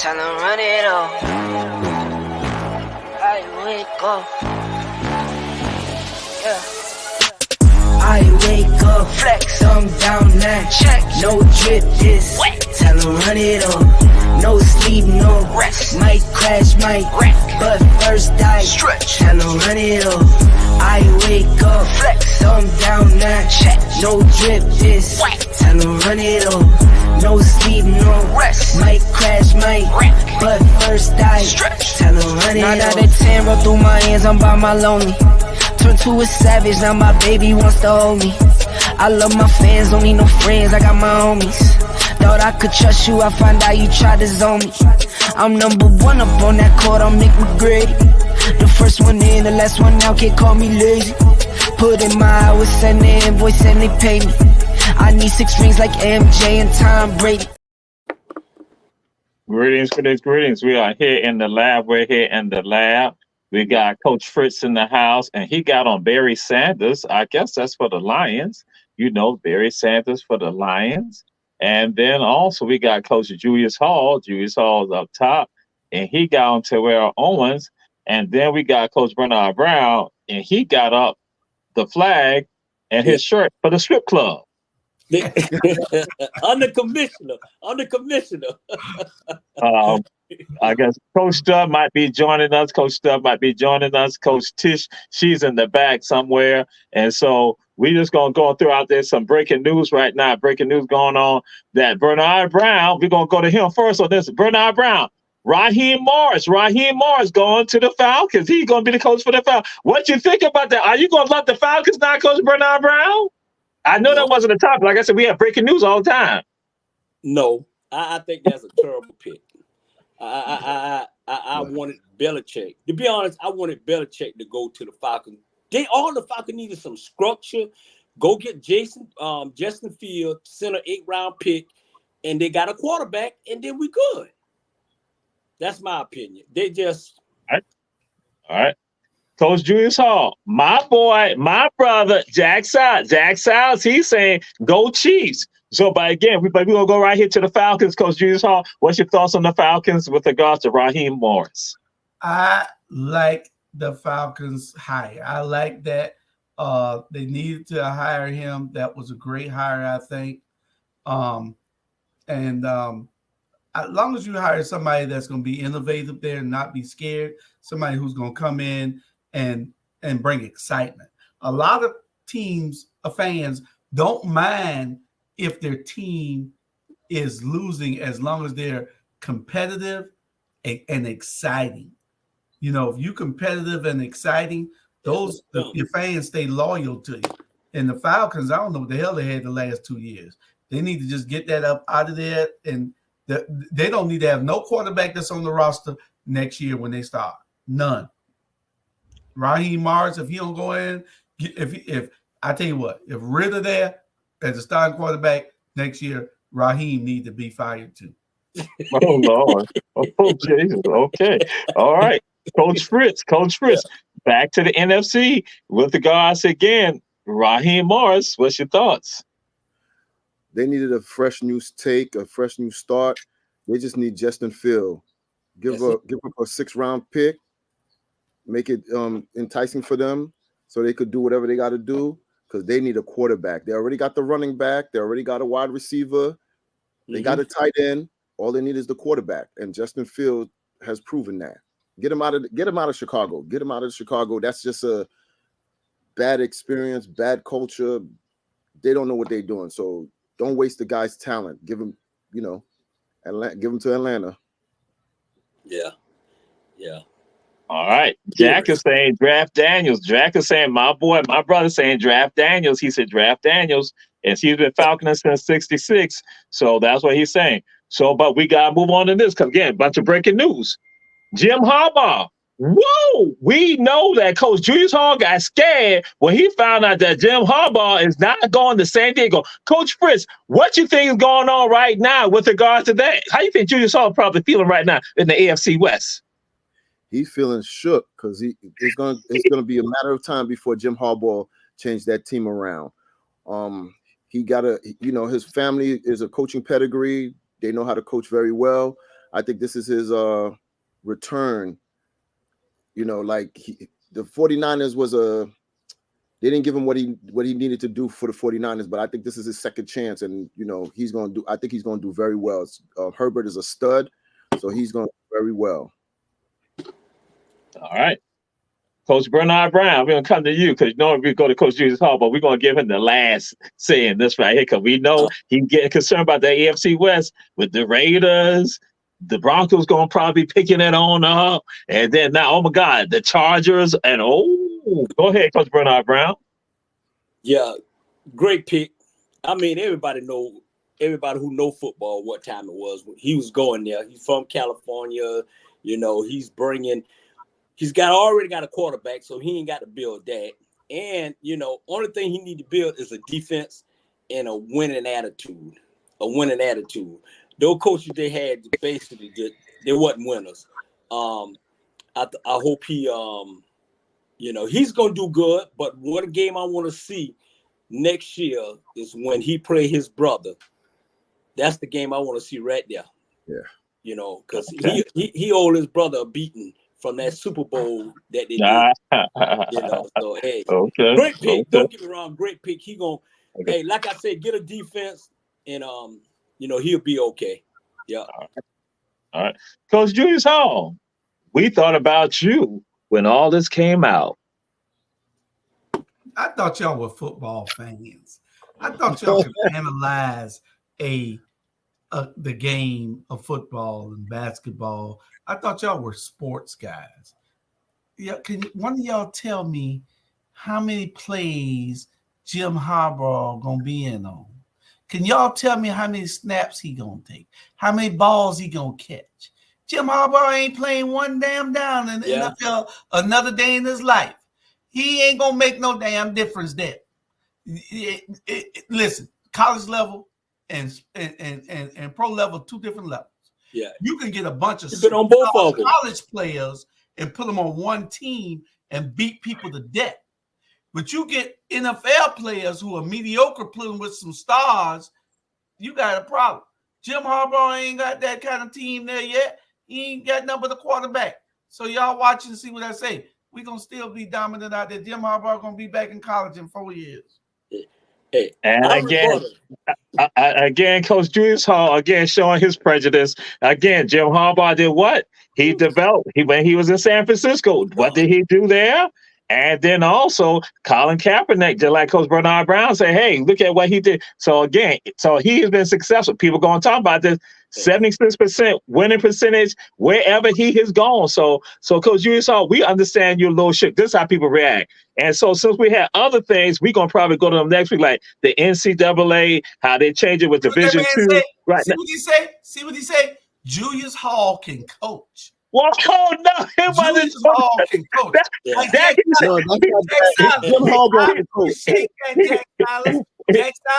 Tell them run it up. I wake up. Yeah. I wake up, flex, thumb down now. Check, no drip, this wet. Tell them run it up. No sleep, no rest. Might crash, might wreck. But first I stretch. Tell them run it up. I wake up, flex, thumb down now. Check, no drip, this wet. Tell them run it up. No sleep, no rest. Might crash, might wreck. But first I stretch. Tell them run it up. 9 out of 10 roll through my hands, I'm by my lonely. Turned to a savage, now my baby wants to hold me. I love my fans, don't need no friends, I got my homies. Thought I could trust you, I find out you tried to zone me. I'm number one up on that court, I'm Nick McGrady. The first one in, the last one out, can't call me lazy. Put in my hours, send the invoice and they pay me. I need 6 rings like MJ and Tom Brady. Greetings. We are here in the lab. We're here in the lab. We got Coach Fritz in the house, and he got on Barry Sanders. I guess that's for the Lions. You know, Barry Sanders for the Lions. And then also we got Coach Julius Hall. Julius Hall is up top, and he got on Terrell Owens. And then we got Coach Bernard Brown, and he got up the flag and his shirt for the strip club. Under commissioner. I guess Coach Stubb might be joining us. Coach Tish, she's in the back somewhere. And so we just going to go throughout there some breaking news right now. Breaking news going on that Bernard Brown, we're going to go to him first on this. Bernard Brown, Raheem Morris going to the Falcons. He's going to be the coach for the Falcons. What you think about that? Are you going to let the Falcons not coach Bernard Brown? I know that wasn't the topic. Like I said, we have breaking news all the time. No, I think that's a terrible pick. I wanted Belichick. To be honest, I wanted Belichick to go to the Falcons. All the Falcons needed some structure. Go get Justin Fields, center 8th-round pick, and they got a quarterback, and then we good. That's my opinion. They just all right. Coach Julius Hall, my boy, my brother, Jack Siles, he's saying go Chiefs. So, but again, we're going to go right here to the Falcons. Coach Julius Hall, what's your thoughts on the Falcons with regards to Raheem Morris? I like the Falcons hire. I like that they needed to hire him. That was a great hire, I think. As long as you hire somebody that's going to be innovative there and not be scared, somebody who's going to come in and bring excitement. A lot of teams, fans, don't mind if their team is losing as long as they're competitive and exciting. You know, if you're competitive and exciting, your fans stay loyal to you. And the Falcons, I don't know what the hell they had the last 2 years. They need to just get that up out of there, and they don't need to have no quarterback that's on the roster next year when they start. None. Raheem Morris, if he don't go in, if I tell you what, if Ritter there as a starting quarterback next year, Raheem need to be fired too. Oh Lord! Oh Jesus! Okay, all right, Coach Fritz. Back to the NFC with regards again, Raheem Morris. What's your thoughts? They needed a fresh new take, a fresh new start. They just need Justin Fields. Give up a 6th-round pick. Make it enticing for them so they could do whatever they got to do, because they need a quarterback. They already got the running back. They already got a wide receiver. They got a tight end. All they need is the quarterback, and Justin Fields has proven that. Get him out of Chicago. Get him out of Chicago. That's just a bad experience, bad culture. They don't know what they're doing. So don't waste the guy's talent. Give him, give him to Atlanta. Yeah. All right. Jack is saying draft Daniels. Jack is saying my brother saying draft Daniels. He said draft Daniels, and he's been Falconing since '66. So that's what he's saying. So, but we gotta move on to this because again, bunch of breaking news. Jim Harbaugh. Whoa! We know that Coach Julius Hall got scared when he found out that Jim Harbaugh is not going to San Diego. Coach Fritz, what you think is going on right now with regards to that? How you think Julius Hall probably feeling right now in the AFC West? He's feeling shook because it's gonna be a matter of time before Jim Harbaugh changed that team around. He got his family is a coaching pedigree. They know how to coach very well. I think this is his return. You know, like the 49ers they didn't give him what he needed to do for the 49ers, but I think this is his second chance, and you know I think he's going to do very well. Herbert is a stud, so he's going to do very well. All right, Coach Bernard Brown, we're gonna come to you because we go to Coach Julius Hall, but we're gonna give him the last say in this right here because we know he's getting concerned about the AFC West with the Raiders. The Broncos gonna probably be picking it on up, and then now, oh my God, the Chargers, and go ahead, Coach Bernard Brown. Yeah, great pick. I mean, everybody who know football, what time it was when he was going there. He's from California, you know. He's already got a quarterback, so he ain't got to build that. And you know, only thing he need to build is a defense and a winning attitude. Those coaches they had basically they wasn't winners. I hope he you know, he's gonna do good, but one game I want to see next year is when he play his brother. That's the game I want to see right there. Yeah. You know, because he owed his brother a beating from that Super Bowl that they did. You know, so hey, great pick. Okay. Don't get me wrong, great pick. He gonna hey, like I said, get a defense and you know, he'll be okay. Yeah. All right. Coach Julius Hall, we thought about you when all this came out. I thought y'all were football fans. I thought y'all could analyze the game of football and basketball. I thought y'all were sports guys. Yeah, can one of y'all tell me how many plays Jim Harbaugh gonna be in on? Can y'all tell me how many snaps he gonna take? How many balls he gonna catch? Jim Harbaugh ain't playing one damn down in the NFL another day in his life. He ain't gonna make no damn difference there. Listen, college level and pro level, two different levels. Yeah, you can get a bunch of on both of them. College players and put them on one team and beat people to death. But you get NFL players who are mediocre playing with some stars, you got a problem. Jim Harbaugh ain't got that kind of team there yet. He ain't got nothing but a quarterback. So y'all watch and see what I say. We're going to still be dominant out there. Jim Harbaugh going to be back in college in 4 years. Hey, and again, Coach Julius Hall, again, showing his prejudice. Again, Jim Harbaugh did what? He developed. When he was in San Francisco, what did he do there? And then also Colin Kaepernick, just like Coach Bernard Brown, said, hey, look at what he did. So again, he has been successful. People going to talk about this. 76% winning percentage wherever he has gone. So Coach Julius Hall, we understand your little shit. This is how people react. And so since we have other things, we're going to probably go to them next week, like the NCAA, how they change it with Division II. Right. See what he say? Julius Hall can coach. Well, no, it wasn't. Hall can coach. Jack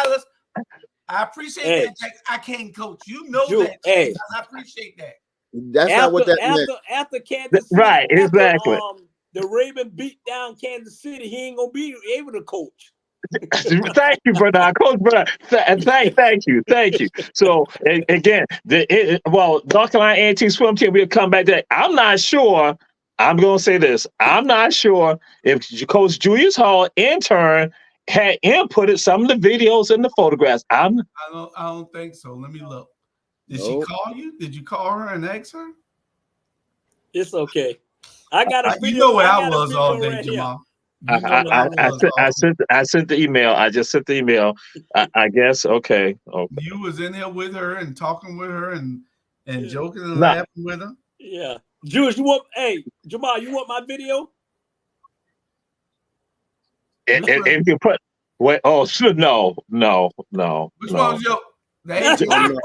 Silas. I appreciate that, Jack. I can't coach. You know that. I appreciate that. That's not what that meant. After Kansas City, right, exactly. The Ravens beat down Kansas City. He ain't gonna be able to coach. Thank you, brother. Coach, brother. Thank you. So again, North Carolina A&T swim team. We'll come back to. I'm not sure. I'm gonna say this. I'm not sure if Coach Julius Hall intern had inputted some of the videos and the photographs. I don't think so. Let me look. Did she call you? Did you call her and ask her? It's okay. I got a video. You know where I was all day, Jamal. I sent the email. I just sent the email. I guess okay. You was in there with her and talking with her and joking and laughing with her. Yeah, Jules, Jamal, you want my video? If you put no. Which one was your? That's yours.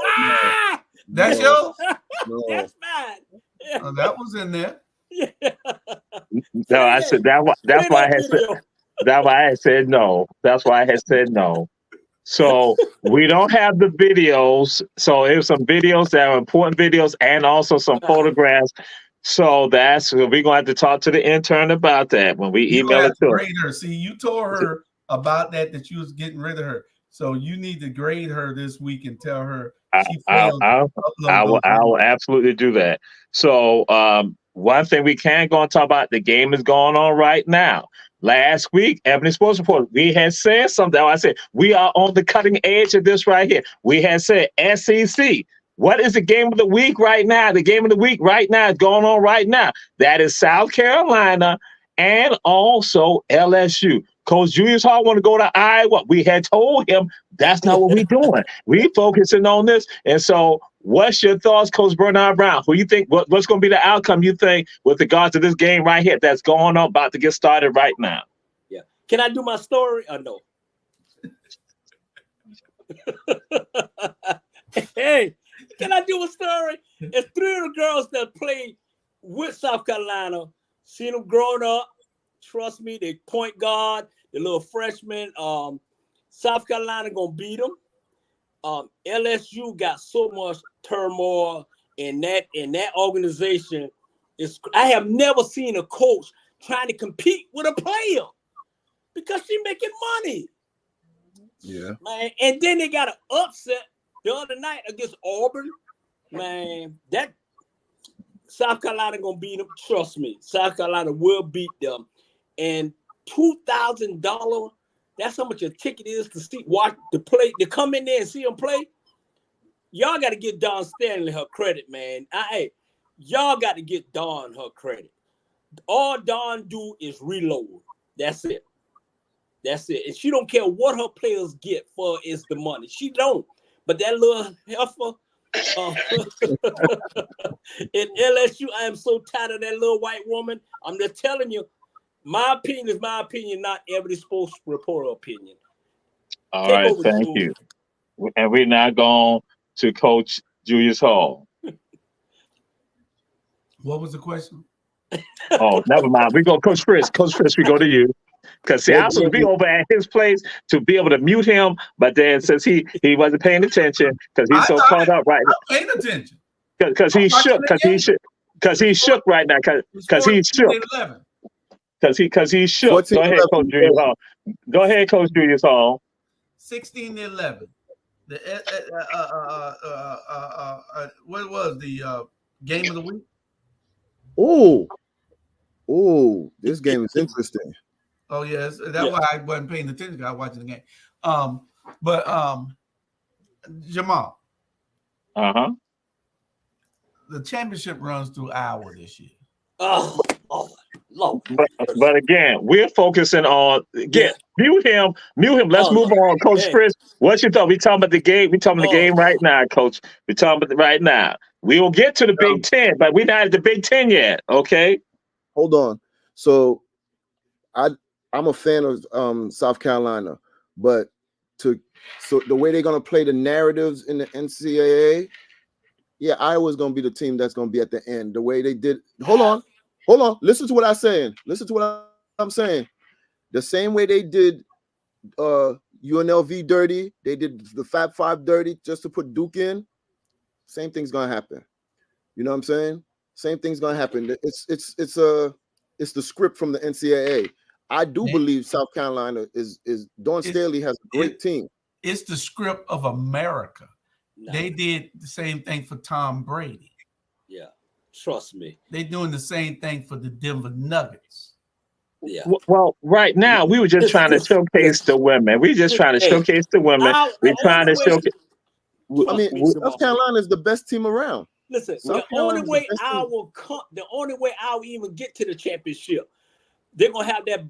That's mine. Yeah. Oh, that was in there. Yeah. No, I said that. That's why I had said. That's why I had said no. That's why I had said no. So we don't have the videos. So it was some videos that are important videos, and also some photographs. So we're gonna have to talk to the intern about that when we email it to her. See, you told her about that you was getting rid of her. So you need to grade her this week and tell her she I failed to upload those I will videos. absolutely do that. So one thing we can go and talk about, the game is going on right now. Last week, Ebony Sports Report, we had said something. I said, we are on the cutting edge of this right here. We had said SEC. What is the game of the week right now? The game of the week right now is going on right now. That is South Carolina and also LSU. Coach Julius Hall want to go to Iowa. We had told him that's not what we're doing. We focusing on this. And so what's your thoughts, Coach Bernard Brown? Who you think, what's going to be the outcome, you think, with regards to this game right here that's going on, about to get started right now? Yeah. Can I do my story or no? Hey, can I do a story? It's 3 of the girls that played with South Carolina. Seen them growing up. Trust me, they point guard, the little freshman. South Carolina gonna beat them. LSU got so much turmoil in that organization. I have never seen a coach trying to compete with a player because she's making money. Yeah. Man, and then they got an upset the other night against Auburn. Man, that South Carolina gonna beat them. Trust me, South Carolina will beat them. And $2,000, that's how much a ticket is to watch the play, to come in there and see them play. Y'all got to get Dawn Stanley her credit, man. Y'all got to get Dawn her credit. All Dawn do is reload. That's it. That's it. And she don't care what her players get for is the money. She don't. But that little heifer in LSU, I am so tired of that little white woman. I'm just telling you, my opinion is my opinion, not every sports reporter opinion. All right, thank you. And we're now going to Coach Julius Hall. What was the question? Oh, never mind. We go, Coach Chris. Coach Chris, we go to you. Because see, I was supposed to be over at his place to be able to mute him, but then since he wasn't paying attention because he's so caught up right now. I'm paying attention. Because he shook. Because he shook right now. Because he shook. Because he shook. Go ahead, Coach Julius Hall. Go ahead, Coach Julius Hall. 16-11. What was the game of the week? Oh, this game is interesting. Oh yes, that's why I wasn't paying attention. I was watching the game. But Jamal. The championship runs through Iowa this year. Oh, Lord. But again, we're focusing on mute him. Let's move on, Coach Chris. What's your thought? We talking about the game. We talking about the game right now, Coach. We talking about right now. We will get to the Big Ten, but we're not at the Big Ten yet. Okay. Hold on. So, I'm a fan of South Carolina, but the way they're gonna play the narratives in the NCAA, Iowa's gonna be the team that's gonna be at the end. The way they did. Hold on. Listen to what I'm saying. The same way they did UNLV dirty, they did the Fab Five dirty just to put Duke in. Same thing's gonna happen. You know what I'm saying? Same thing's gonna happen. It's the script from the NCAA. I do believe South Carolina is Dawn Staley has a great team. It's the script of America. No. They did the same thing for Tom Brady. Yeah, trust me. They're doing the same thing for the Denver Nuggets. Yeah. Well, right now we were just trying to showcase the women. We're just trying to showcase the women. We're trying to showcase. I mean, South Carolina is the best team around. Listen, the only way I will even get to the championship, they're gonna have that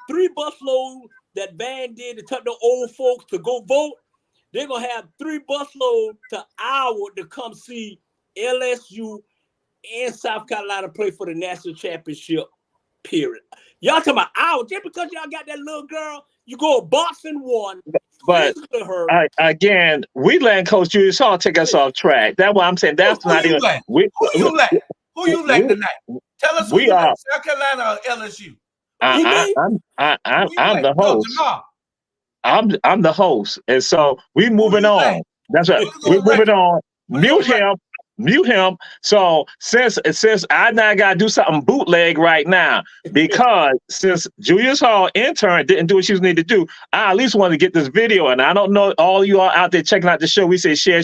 3 busload that Van did to tell the old folks to go vote. They're gonna have 3 busload to Iowa to come see LSU and South Carolina play for the national championship. Period. Y'all talking about Iowa just because y'all got that little girl? You go Boston won. But again, we letting Coach Julius Hall take us off track. That's what I'm saying. That's not even. Who you like tonight? Tell us who you like, South Carolina or LSU. I'm the host. I'm the host, and so we moving on. That's right. We're moving on. Mute him. Mute him. So since I now gotta do something bootleg right now, because since Julius Hall intern didn't do what she was needed to do, I at least want to get this video. And I don't know all you all out there checking out the show. We say share,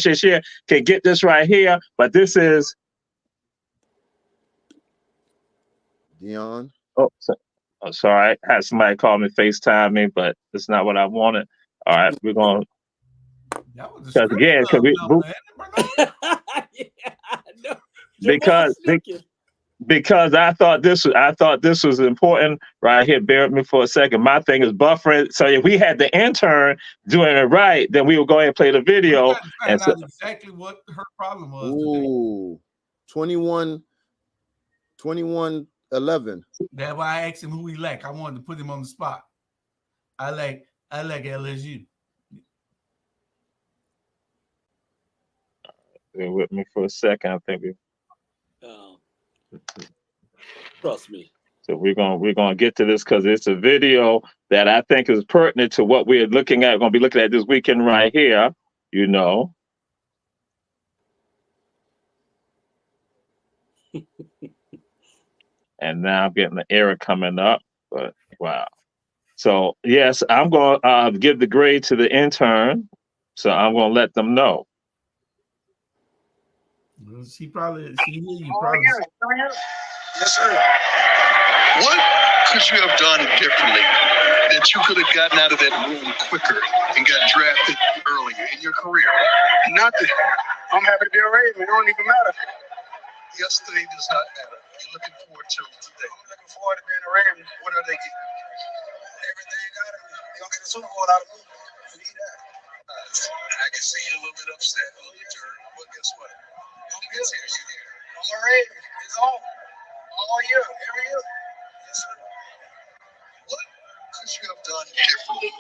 can get this right here. But this is Dion. Sorry. I had somebody call me, FaceTime me, but it's not what I wanted. All right, we're gonna because again, because I thought this was important right here. Bear with me for a second. My thing is buffering. So if we had the intern doing it right, then we would go ahead and play the video. And so, exactly what her problem was. Ooh, 21-11. That's why I asked him who he liked. I wanted to put him on the spot. I like LSU. Bear with me for a second. I think we trust me. So we're gonna get to this because it's a video that I think is pertinent to what we're looking at. We're gonna be looking at this weekend right here. You know. And now I'm getting the error coming up, but wow. So yes, I'm gonna give the grade to the intern. So I'm gonna let them know. She hear you probably. Yes, sir. What could you have done differently that you could have gotten out of that room quicker and got drafted earlier in your career? Nothing. I'm happy to be a Raven. It don't even matter. Yesterday does not matter. You're looking forward to today. I'm looking forward to being a Raven. What are they getting? Everything out of me. They're going to get a Super Bowl out of me. I need that. I can see you a little bit upset on your turn, but guess what? I'm a Raven. It's all year, every year. Yes, sir. What could you have done differently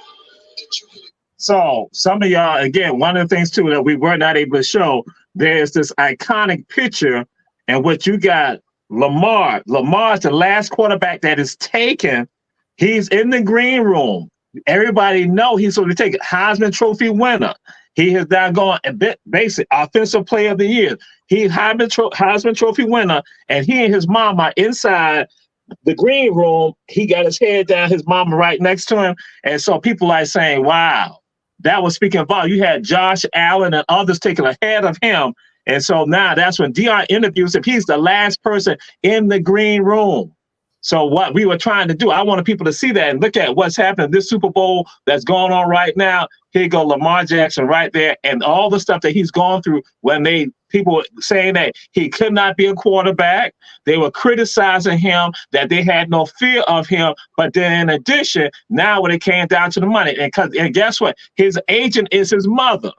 that you could have? So some of y'all, again, one of the things too that we were not able to show, there's this iconic picture, and what you got, Lamar. Lamar's the last quarterback that is taken. He's in the green room. Everybody know he's going to take Heisman Trophy winner. He has now gone a bit basic offensive player of the year. He's Heisman Trophy winner, and he and his mom are inside the green room. He got his head down, his mama right next to him. And so people are saying, wow, that was speaking about. You had Josh Allen and others taking ahead of him. And so now that's when Dion interviews him. He's the last person in the green room. So what we were trying to do, I wanted people to see that and look at what's happening this Super Bowl that's going on right now. Here you go, Lamar Jackson right there, and all the stuff that he's gone through when people were saying that he could not be a quarterback. They were criticizing him, that they had no fear of him. But then in addition, now when it came down to the money, and guess what? His agent is his mother.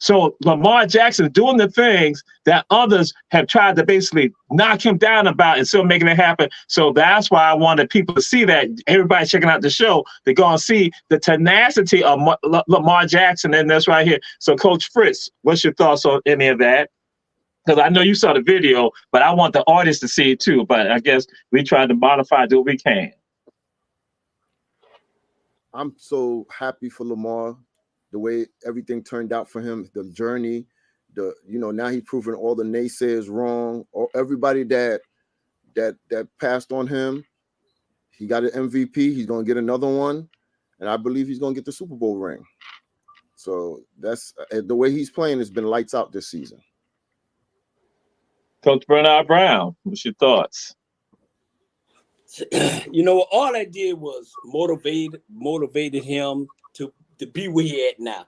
So Lamar Jackson doing the things that others have tried to basically knock him down about and still making it happen. So that's why I wanted people to see that. Everybody checking out the show, they're going to see the tenacity of Lamar Jackson in this right here. So Coach Fritz, what's your thoughts on any of that? Because I know you saw the video, but I want the audience to see it too. But I guess we tried to modify, do what we can. I'm so happy for Lamar. The way everything turned out for him, the journey, now he's proven all the naysayers wrong. Or everybody that passed on him, he got an MVP. He's gonna get another one, and I believe he's gonna get the Super Bowl ring. So that's the way he's playing. Has been lights out this season. Coach Bernard Brown, what's your thoughts? All I did was motivated him to be where he at now.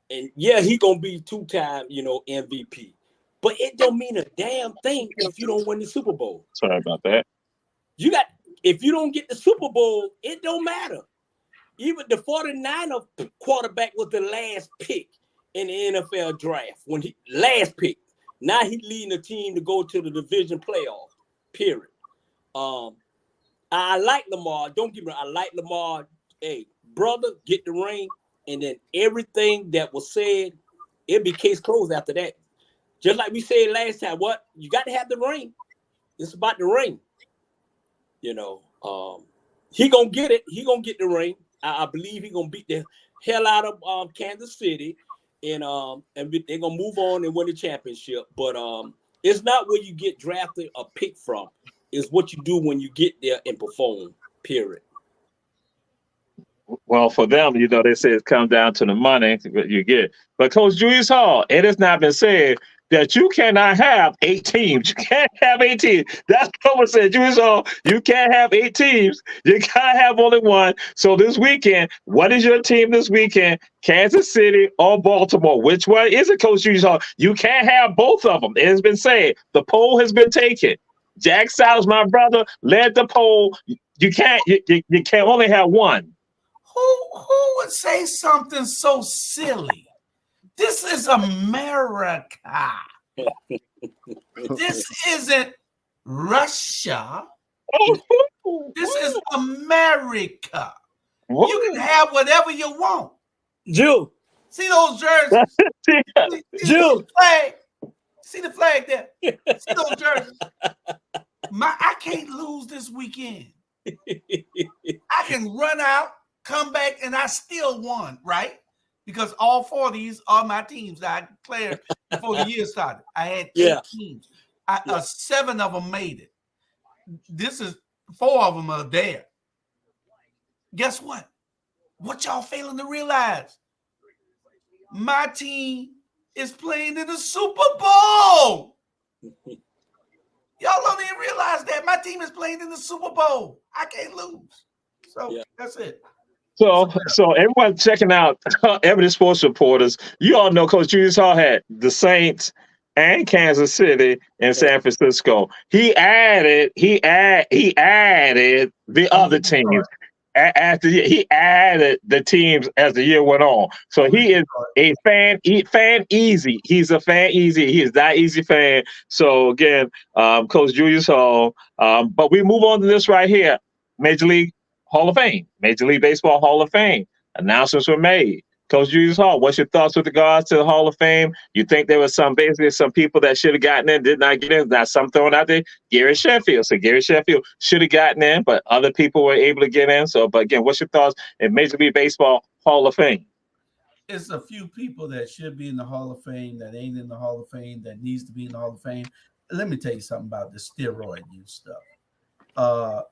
And yeah, he gonna be 2-time, MVP. But it don't mean a damn thing if you don't win the Super Bowl. Sorry about that. If you don't get the Super Bowl, it don't matter. Even the 49er quarterback was the last pick in the NFL draft. Last pick. Now he's leading the team to go to the division playoff. Period. I like Lamar. Don't get me wrong. I like Lamar. Hey, brother, get the ring, and then everything that was said, it'll be case closed after that. Just like we said last time, you got to have the ring. It's about the ring. He gonna get it. He gonna get the ring. I believe he gonna beat the hell out of Kansas City. and they're gonna move on and win the championship. But it's not where you get drafted or picked from. It's what you do when you get there and perform. Period. Well, for them, they say it comes down to the money that you get. But Coach Julius Hall, it has not been said that you cannot have 8 teams. You can't have 8 teams. That's what was said. Julius Hall, you can't have 8 teams. You gotta have only one. So this weekend, what is your team this weekend? Kansas City or Baltimore? Which one is it, Coach Julius Hall? You can't have both of them. It has been said. The poll has been taken. Jack Styles, my brother, led the poll. You can't. You can only have one. Who would say something so silly? This is America. This isn't Russia. This is America. You can have whatever you want. Jew. See those jerseys? Jew. See the flag there? See those jerseys? I can't lose this weekend. I can run out, come back, and I still won, right? Because all 4 of these are my teams that I declared before the year started. I had 8 teams. 7 of them made it. This is 4 of them are there. Guess what? What y'all failing to realize? My team is playing in the Super Bowl. Y'all don't even realize that. My team is playing in the Super Bowl. I can't lose. So that's it. So everyone checking out Ebony Sports Reporters, you all know Coach Julius Hall had the Saints and Kansas City and San Francisco. He added the other teams. He added the teams as the year went on. So he is a fan easy. He's a fan easy. He is that easy fan. So again, Coach Julius Hall. But we move on to this right here. Major League Hall of Fame, Major League Baseball Hall of Fame. Announcements were made. Coach Julius Hall, what's your thoughts with regards to the Hall of Fame? You think there was some people that should have gotten in, did not get in? Not some thrown out there. Gary Sheffield. So Gary Sheffield should have gotten in, but other people were able to get in. So, but again, what's your thoughts in Major League Baseball Hall of Fame? It's a few people that should be in the Hall of Fame that ain't in the Hall of Fame that needs to be in the Hall of Fame. Let me tell you something about the steroid use stuff.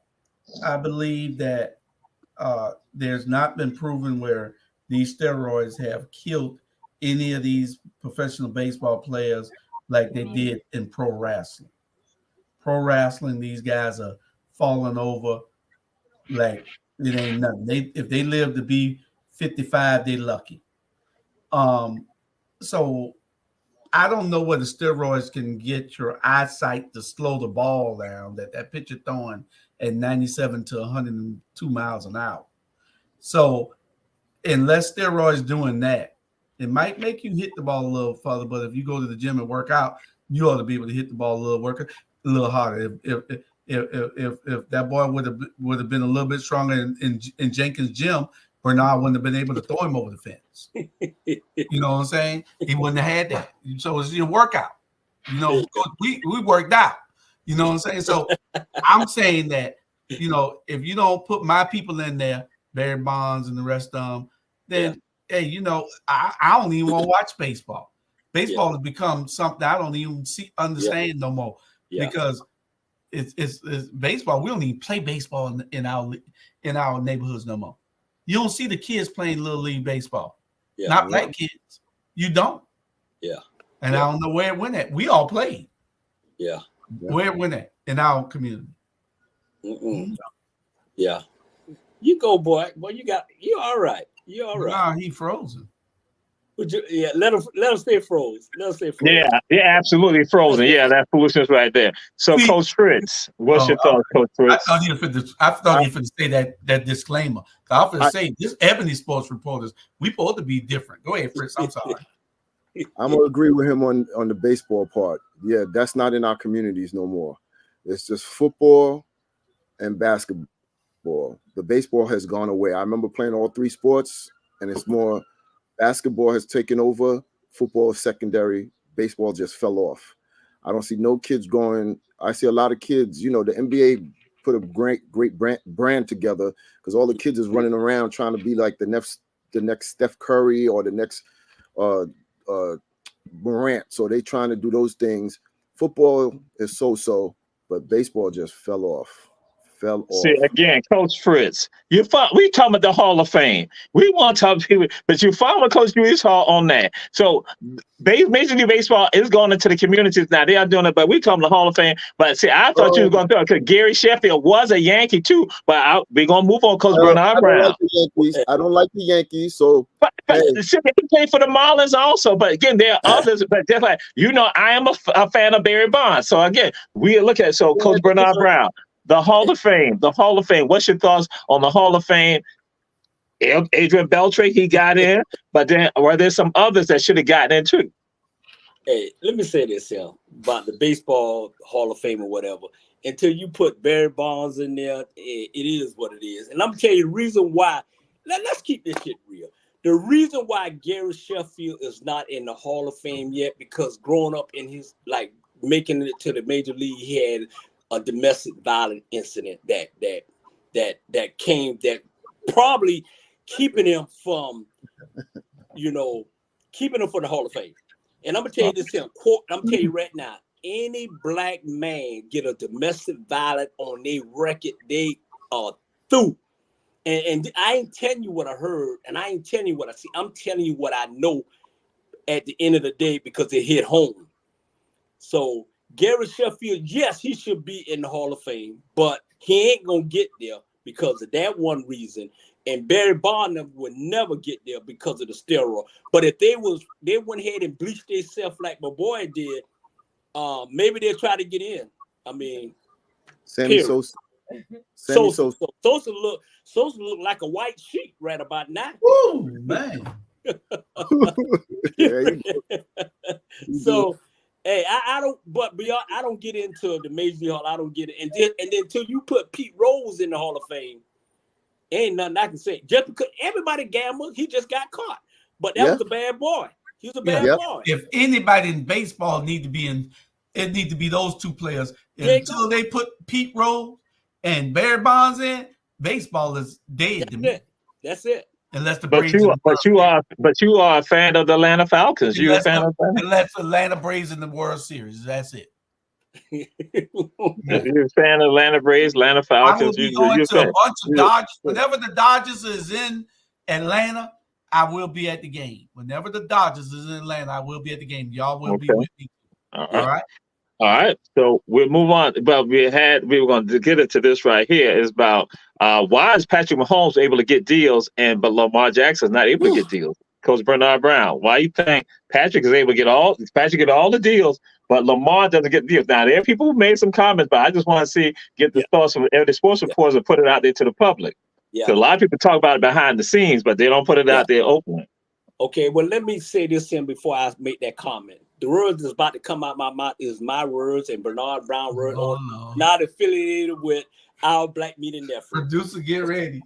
I believe that there's not been proven where these steroids have killed any of these professional baseball players like they did in pro wrestling. Pro wrestling, these guys are falling over like it ain't nothing. If they live to be 55, they lucky. So I don't know whether steroids can get your eyesight to slow the ball down that pitcher throwing at 97 to 102 miles an hour. So unless steroids doing that, it might make you hit the ball a little further. But if you go to the gym and work out, you ought to be able to hit the ball a little harder. If that boy would have been a little bit stronger in Jenkins' gym, Bernard wouldn't have been able to throw him over the fence. You know what I'm saying? He wouldn't have had that. So it's your workout. You know, we worked out. You know what I'm saying? So I'm saying that, you know, if you don't put my people in there, Barry Bonds and the rest of them, then, hey, you know, I don't even want to watch baseball. Baseball has become something I don't even understand no more because it's baseball. We don't even play baseball in our neighborhoods no more. You don't see the kids playing little league baseball. Not black kids. You don't. Yeah. And I don't know where it went at. We all played. Yeah. Where it went at in our community. Yeah. You go, boy. Boy, you all right. You all right. Nah, he frozen. Would you, let him stay frozen. Let him stay frozen. Yeah, absolutely frozen. Yeah, that foolishness right there. So, Coach Fritz, what's your thoughts, Coach Fritz? I thought you were to say that disclaimer. I was going to say this Ebony Sports Reporters, we supposed to be different. Go ahead, Fritz. I'm sorry. I'm gonna agree with him on the baseball part. Yeah, that's not in our communities no more. It's just football and basketball. The baseball has gone away. I remember playing all 3 sports, and it's more basketball has taken over. Football is secondary. Baseball just fell off. I don't see no kids going. I see a lot of kids. You know, the NBA put a great brand together because all the kids is running around trying to be like the next Steph Curry or the next Morant. So they trying to do those things. Football is so, but baseball just fell off. See again, Coach Fritz. We talking about the Hall of Fame. We want to talk to people, but you follow Coach Fritz Hall on that. So Major League Baseball is going into the communities now. They are doing it, but we talking the Hall of Fame. But see, I thought you was going to because Gary Sheffield was a Yankee too. But we're gonna move on, Coach Bernard Brown. I don't like the Yankees, so but see, they play for the Marlins also. But again, there are others. But just like I am a fan of Barry Bonds. So again, we look at Coach Bernard Brown. The Hall of Fame. What's your thoughts on the Hall of Fame? Adrian Beltre, he got in, but then were there some others that should have gotten in too? Hey, let me say this here about the baseball Hall of Fame or whatever. Until you put Barry Bonds in there, it is what it is. And I'm gonna tell you the reason why. Let's keep this shit real. The reason why Gary Sheffield is not in the Hall of Fame yet, because growing up in his making it to the major league, he had a domestic violence incident that probably keeping him from, keeping him for the Hall of Fame. And I'm gonna tell you this here, I'm gonna tell you right now, any black man get a domestic violence on their record, they are through. And I ain't telling you what I heard, and I ain't telling you what I see. I'm telling you what I know at the end of the day because it hit home. So Gary Sheffield, yes, he should be in the Hall of Fame, but he ain't gonna get there because of that one reason. And Barry Bonds would never get there because of the steroid. But if they went ahead and bleached themselves like my boy did, maybe they'll try to get in. I mean, Sammy Sosa. Sosa look like a white sheep right about now. Oh man. So. Hey, I don't. But beyond, I don't get into the Major League Hall. I don't get it. And then until you put Pete Rose in the Hall of Fame, ain't nothing I can say. Just because everybody gambled, he just got caught. But that was a bad boy. He was a bad boy. If anybody in baseball need to be in, it need to be those two players. Until they put Pete Rose and Barry Bonds in, baseball is dead to me. That's it. Unless the Braves you are a fan of the Atlanta Falcons. You're a fan of Atlanta? Unless Atlanta Braves in the World Series. That's it. You're a fan of Atlanta Braves, Atlanta Falcons. I will be going to a bunch of Dodgers. Whenever the Dodgers is in Atlanta, I will be at the game. Whenever the Dodgers is in Atlanta, I will be at the game. Y'all will be with me. All right. So we'll move on. But we were going to get into this right here. Is about why is Patrick Mahomes able to get deals but Lamar Jackson is not able to get deals? Coach Bernard Brown, why you think Patrick is able to get all the deals, but Lamar doesn't get deals? Now there are people who made some comments, but I just want to get the thoughts from the sports reporters and put it out there to the public. Yeah. So a lot of people talk about it behind the scenes, but they don't put it out there openly. Okay, well, let me say this in before I make that comment. The words that's about to come out my mouth is my words and Bernard Brown words, not affiliated with our Black Media Network. Producer, get ready.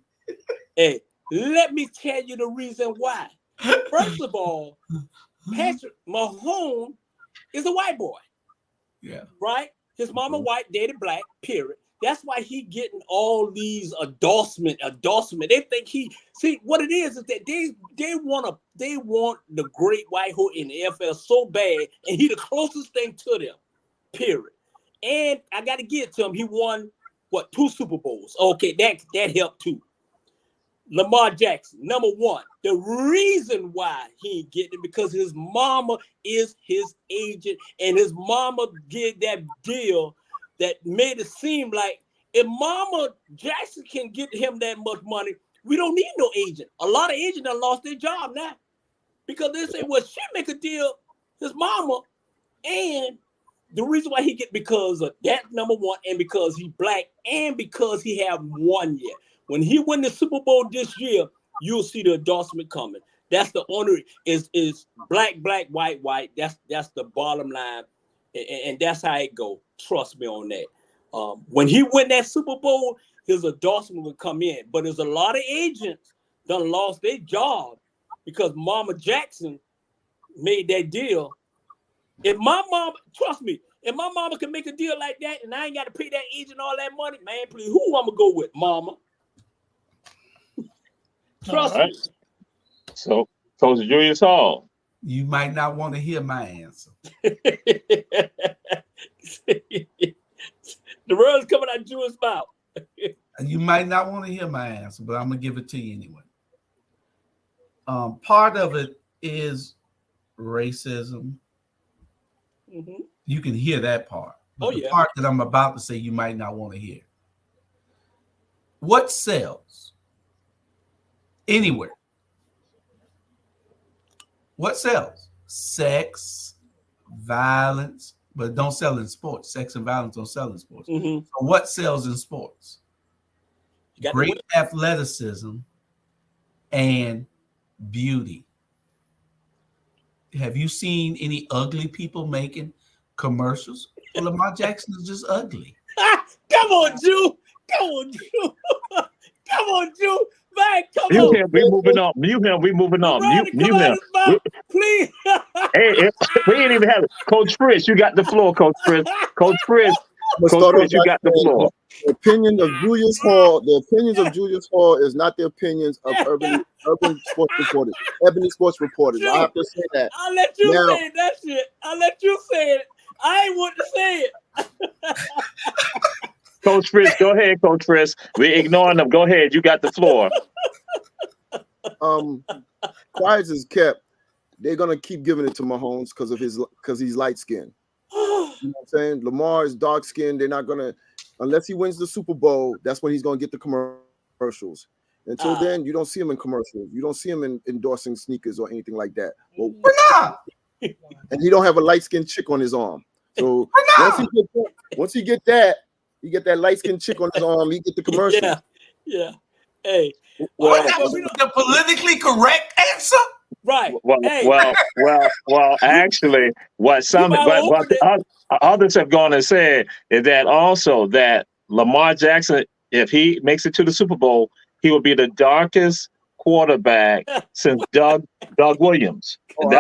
Hey, let me tell you the reason why. First of all, Patrick Mahomes is a white boy. Yeah. Right? His mama white, daddy black, period. That's why he getting all these endorsement. They think see what it is that they want the great white hood in the NFL so bad, and he the closest thing to them, period. And I got to give it to him. He won 2 Super Bowls. Okay, that helped too. Lamar Jackson, number one. The reason why he ain't getting it because his mama is his agent, and his mama did that deal that made it seem like if Mama Jackson can get him that much money, we don't need no agent. A lot of agents have lost their job now because they say, well, she make a deal, his mama, and the reason why he get because of that, number one, and because he black, and because he have won yet. When he win the Super Bowl this year, you'll see the endorsement coming. That's the honor is black, white. That's the bottom line, and that's how it go. Trust me on that. When he win that Super Bowl, his endorsement will come in. But there's a lot of agents done lost their job because Mama Jackson made that deal. If my mom, trust me, if my mama can make a deal like that and I ain't got to pay that agent all that money, man, please, who I'm gonna go with, Mama? Trust me. So, Coach Julius Hall, You might not want to hear my answer. The world's coming out Jew's mouth. You might not want to hear my answer, but I'm gonna give it to you anyway. Part of it is racism. Mm-hmm. You can hear that part. But the yeah. part that I'm about to say you might not want to hear. What sells anywhere? What sells? Sex, violence, but don't sell in sports. Sex and violence don't sell in sports. Mm-hmm. So what sells in sports? Great athleticism and beauty. Have you seen any ugly people making commercials? Well, Lamar Jackson is just ugly. Come on, Jew. Come on, Jew. Come on, Jew. Man, come Mute on. him. We moving on. Mute him. We moving on. Mute him. Please. Hey, we ain't even have it. Coach Fritz, you got the floor, Coach Fritz. Coach Fritz, you got the floor. The opinion of Julius Hall, the opinions of Julius Hall is not the opinions of urban sports reporters, Ebony sports reporters. I have to say that. I'll let you say it, that shit. I'll let you say it. I ain't want to say it. Coach Fritz, go ahead, Coach Fritz. We're ignoring them. Go ahead. You got the floor. Quiet is kept. They're gonna keep giving it to Mahomes because he's light skinned. You know what I'm saying? Lamar is dark skinned. They're not gonna, unless he wins the Super Bowl, that's when he's gonna get the commercials. Until then, you don't see him in commercials. You don't see him in endorsing sneakers or anything like that. Well, and he don't have a light skinned chick on his arm. So once he get that light skinned chick on his arm, he get the commercial. Yeah. Hey. Well, that was the politically correct answer. Right. Well. Actually, what others have gone and said is that also that Lamar Jackson, if he makes it to the Super Bowl, he will be the darkest quarterback since Doug Williams. And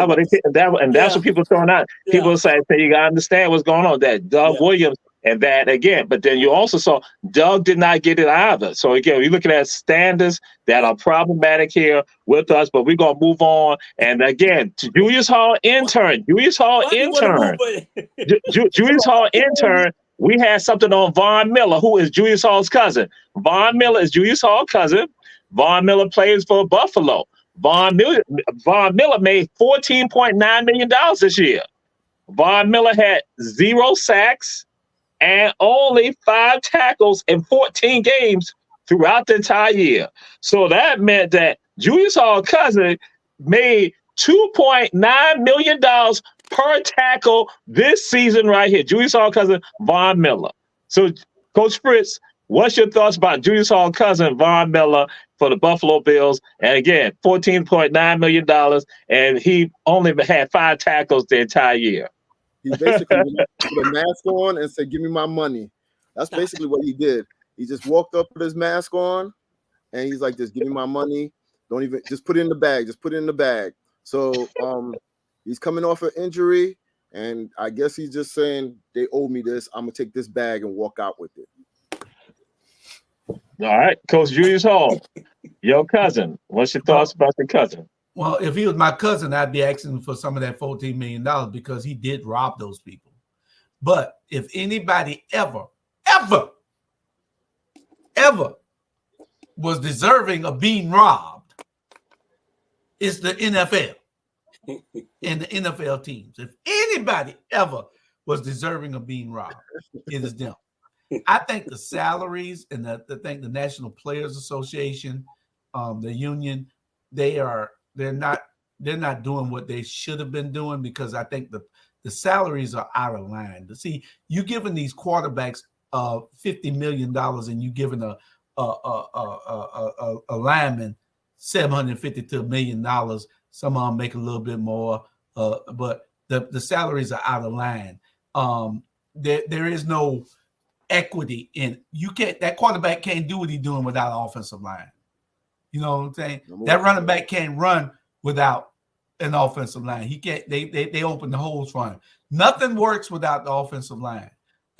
that's what people are throwing out. People say you gotta understand what's going on. That Doug Williams. And that again, but then you also saw Doug did not get it either. So again, you're looking at standards that are problematic here with us, but we're gonna move on. And again, to Julius Hall intern. Julius Hall intern. We had something on Von Miller, who is Julius Hall's cousin. Von Miller is Julius Hall's cousin. Von Miller plays for Buffalo. Von Miller made $14.9 million this year. Von Miller had 0 sacks and only 5 tackles in 14 games throughout the entire year. So that meant that Julius Hall's cousin made $2.9 million per tackle this season right here. Julius Hall's cousin, Von Miller. So, Coach Fritz, what's your thoughts about Julius Hall's cousin, Von Miller, for the Buffalo Bills? And again, $14.9 million, and he only had 5 tackles the entire year. He basically put a mask on and said, "Give me my money." That's basically what he did. He just walked up with his mask on, and he's like, "Just give me my money. Don't even just put it in the bag. Just put it in the bag." So he's coming off an injury, and I guess he's just saying, "They owe me this. I'm gonna take this bag and walk out with it." All right, Coach Julius Hall, your cousin. What's your thoughts about your cousin? Well, if he was my cousin, I'd be asking for some of that $14 million because he did rob those people. But if anybody ever was deserving of being robbed, it's the NFL and the NFL teams. If anybody ever was deserving of being robbed, it is them. I think the salaries and I think the National Players Association, the union, they're not doing what they should have been doing, because I think the salaries are out of line. To see you giving these quarterbacks $50 million and you giving a lineman $752 million. Some of them make a little bit more, but the salaries are out of line. There is no equity in that quarterback can't do what he's doing without an offensive line. You know what I'm saying? That running back can't run without an offensive line. He can't. They open the holes for him. Nothing works without the offensive line.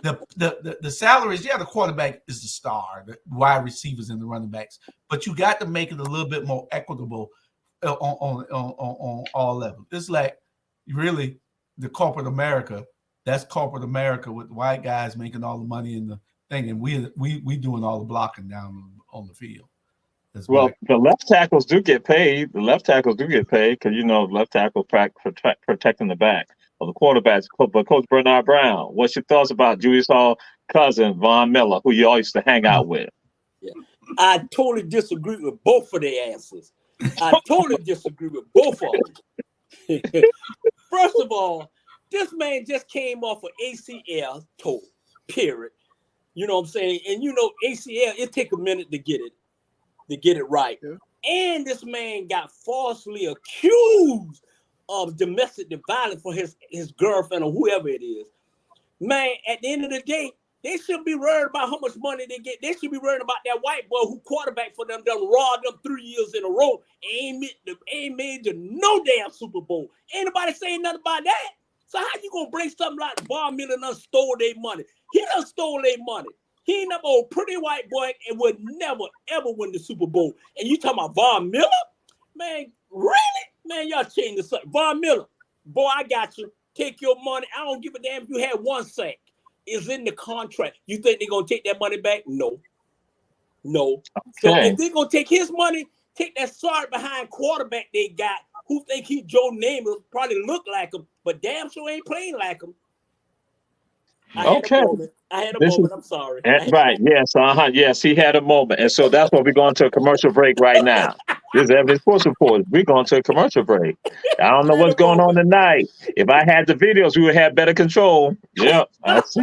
The salaries, the quarterback is the star, the wide receivers and the running backs, but you got to make it a little bit more equitable on all levels. It's like really the corporate America. That's corporate America with white guys making all the money in the thing, and we doing all the blocking down on the field. Well, the left tackles do get paid. The left tackles do get paid because left tackle protecting the back of the quarterbacks. But Coach Bernard Brown, what's your thoughts about Julius Hall cousin Von Miller, who you all used to hang out with? Yeah. I totally disagree with both of their answers. I totally disagree with both of them. First of all, this man just came off of ACL toe, period. You know what I'm saying? And ACL, it take a minute to get it right. Yeah. And this man got falsely accused of domestic violence for his girlfriend or whoever it is. Man, at the end of the day, they should be worried about how much money they get. They should be worried about that white boy who quarterback for them, done robbed them 3 years in a row. Ain't made to no damn Super Bowl. Ain't nobody saying nothing about that. So how you gonna bring something like Von Miller done stole their money? He done stole their money. He ain't never old pretty white boy and would never ever win the Super Bowl. And you talking about Von Miller? Man, really? Man, y'all change the subject. Von Miller, boy, I got you. Take your money. I don't give a damn if you had 1 sack. It's in the contract. You think they're gonna take that money back? No. Okay. So if they're gonna take his money, take that sorry behind quarterback they got, who think he Joe Namath, probably look like him, but damn sure ain't playing like him. I had a moment. I'm sorry. Right. Yes. Yes, he had a moment. And so that's why we're going to a commercial break right now. This is Ebony Sports Report. We're going to a commercial break. I don't know what's going on tonight. If I had the videos, we would have better control. Yep. I see.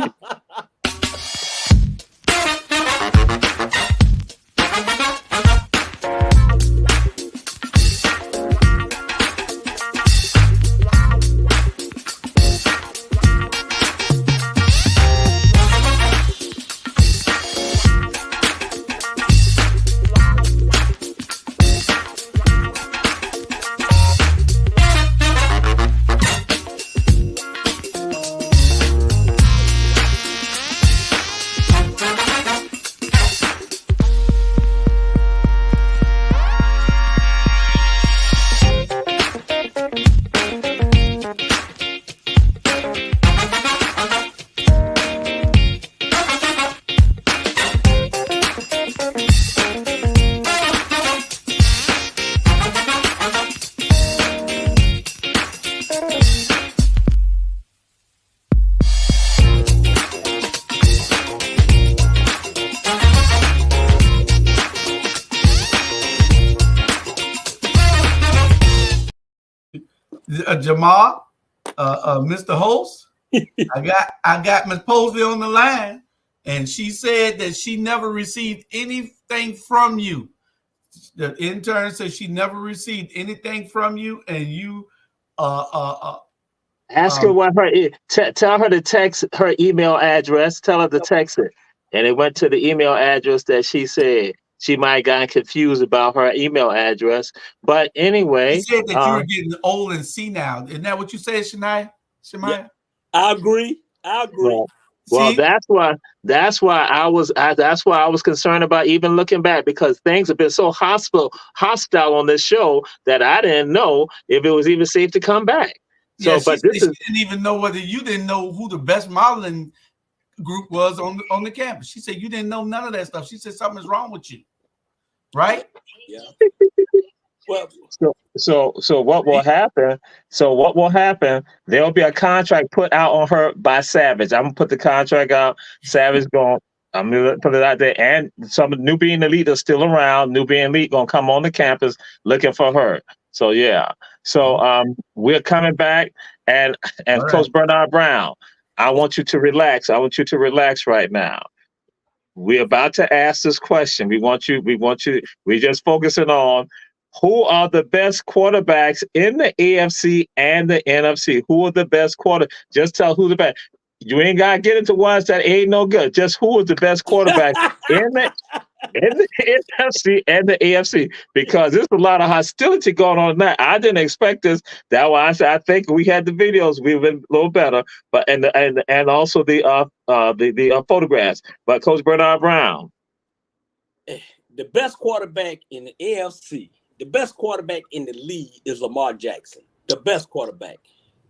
Jamal, Mr. Host, I got Ms. Posey on the line, and she said that she never received anything from you. The intern said she never received anything from you, and you ask her what tell her to text her email address. Tell her to text it, and it went to the email address that she said. She might have gotten confused about her email address. But anyway. You said that you were getting old and senile. Isn't that what you said, Shemaya? Yeah, I agree. Well, that's why I was concerned about even looking back, because things have been so hostile on this show that I didn't know if it was even safe to come back. So, yeah, she didn't even know whether you didn't know who the best modeling group was on the campus. She said you didn't know none of that stuff. She said something's wrong with you, right? Yeah. Well, so what will happen? So what will happen? There'll be a contract put out on her by Savage. I'm gonna put the contract out. Savage I'm gonna put it out there, and some New Being Elite are still around. New Being Elite gonna come on the campus looking for her. So yeah. So we're coming back, and right. Coach Bernard Brown, I want you to relax. I want you to relax right now. We're about to ask this question. We're just focusing on who are the best quarterbacks in the AFC and the NFC. Who are the best Just tell who the best. You ain't got to get into ones that ain't no good. Just who is the best quarterback in the NFC and the AFC, because there's a lot of hostility going on now. I didn't expect this. That's why I think we had the videos. We've been a little better, but and also the photographs. But Coach Bernard Brown, the best quarterback in the AFC The best quarterback in the league is Lamar Jackson. The best quarterback,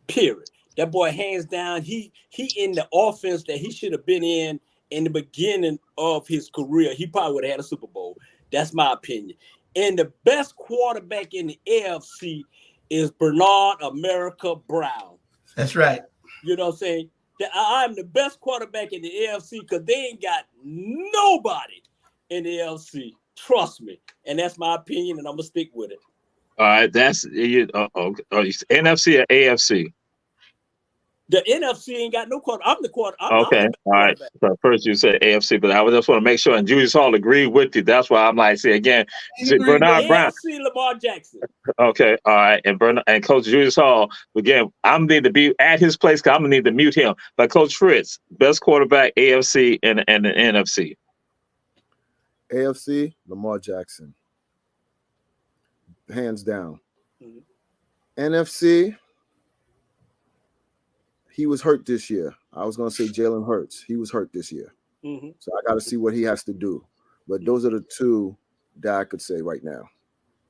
period. That boy, hands down, he in the offense that he should have been in the beginning of his career. He probably would have had a Super Bowl. That's my opinion. And the best quarterback in the AFC is Bernard America Brown. That's right. You know what I'm saying? I'm the best quarterback in the AFC because they ain't got nobody in the AFC. Trust me. And that's my opinion, and I'm going to stick with it. All right, that's NFC or AFC? The NFC ain't got no quarter. I'm the quarter. Okay, all right. So first you said AFC, but I just want to make sure, and Julius Hall agreed with you. That's why I'm like, see again, Bernard Brown. AFC Lamar Jackson. Okay, all right, and Coach Julius Hall again. I'm need to be at his place because I'm gonna need to mute him. But Coach Fritz, best quarterback AFC and the NFC. AFC, Lamar Jackson, hands down. Mhm. NFC. He was hurt this year. I was going to say Jalen Hurts. He was hurt this year. Mm-hmm. So I got to see what he has to do. But those are the two that I could say right now.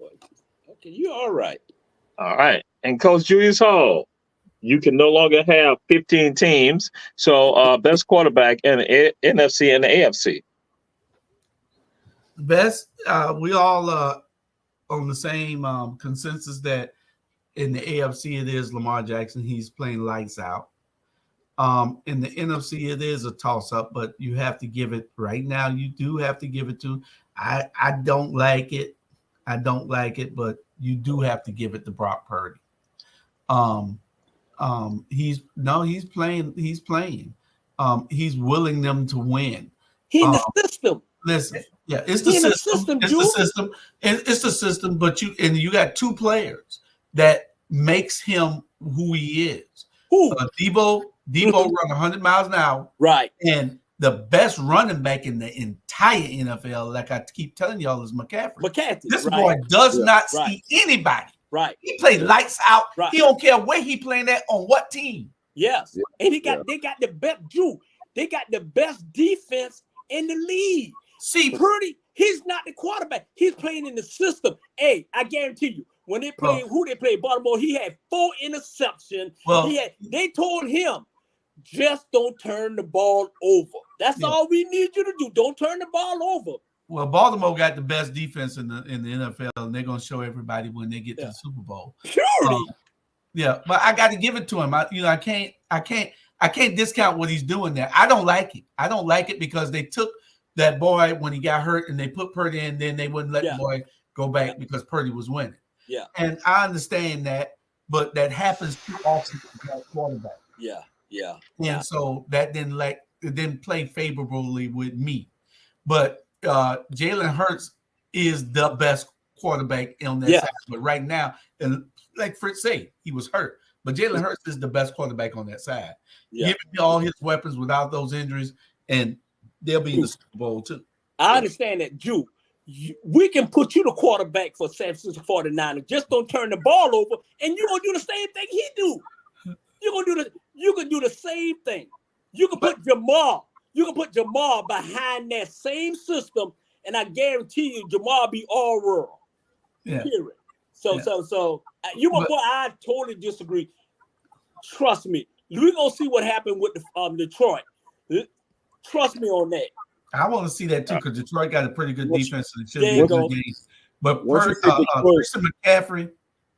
Okay, you're all right. All right. And Coach Julius Hall, you can no longer have 15 teams. So best quarterback in the NFC and the AFC. Best, we all on the same consensus that in the AFC it is Lamar Jackson. He's playing lights out. In the NFC, it is a toss-up, but you have to give it right now. You do have to give it to. I don't like it. But you do have to give it to Brock Purdy. He's playing. He's playing. He's willing them to win. He's in the system. Listen, yeah, it's the system. It's the system. It's the system. But you got two players that makes him who he is. Who? Debo run 100 miles an hour. Right. And the best running back in the entire NFL, like I keep telling y'all, is McCaffrey. This boy does not see anybody. Right. He plays lights out. Right. He don't care where he playing at on what team. Yes. Yeah. And they got the best They got the best defense in the league. See, Purdy, he's not the quarterback. He's playing in the system. Hey, I guarantee you, when they played Baltimore, he had 4 interceptions. They told him, just don't turn the ball over. That's all we need you to do. Don't turn the ball over. Well, Baltimore got the best defense in the NFL, and they're gonna show everybody when they get to the Super Bowl. Purely. But I got to give it to him. I can't discount what he's doing there. I don't like it. I don't like it because they took that boy when he got hurt and they put Purdy in, then they wouldn't let the boy go back because Purdy was winning. Yeah. And I understand that, but that happens too often with that quarterback. Yeah. And so that didn't play favorably with me. But Jalen Hurts is the best quarterback on that side. But right now, and like Fritz said, he was hurt. But Jalen Hurts is the best quarterback on that side. Yeah. Give me all his weapons without those injuries, and they'll be in the Super Bowl too. I understand that, Drew. We can put you the quarterback for San Francisco 49ers. Just don't turn the ball over, and you're gonna do the same thing he do. You can do the same thing. You can put Jamal. You can put Jamal behind that same system, and I guarantee you, Jamal be all rural. Yeah. Period. So you my boy. I totally disagree. Trust me. We're gonna see what happened with Detroit. Trust me on that. I want to see that too because Detroit got a pretty good defense and it should be a good game. But Christian McCaffrey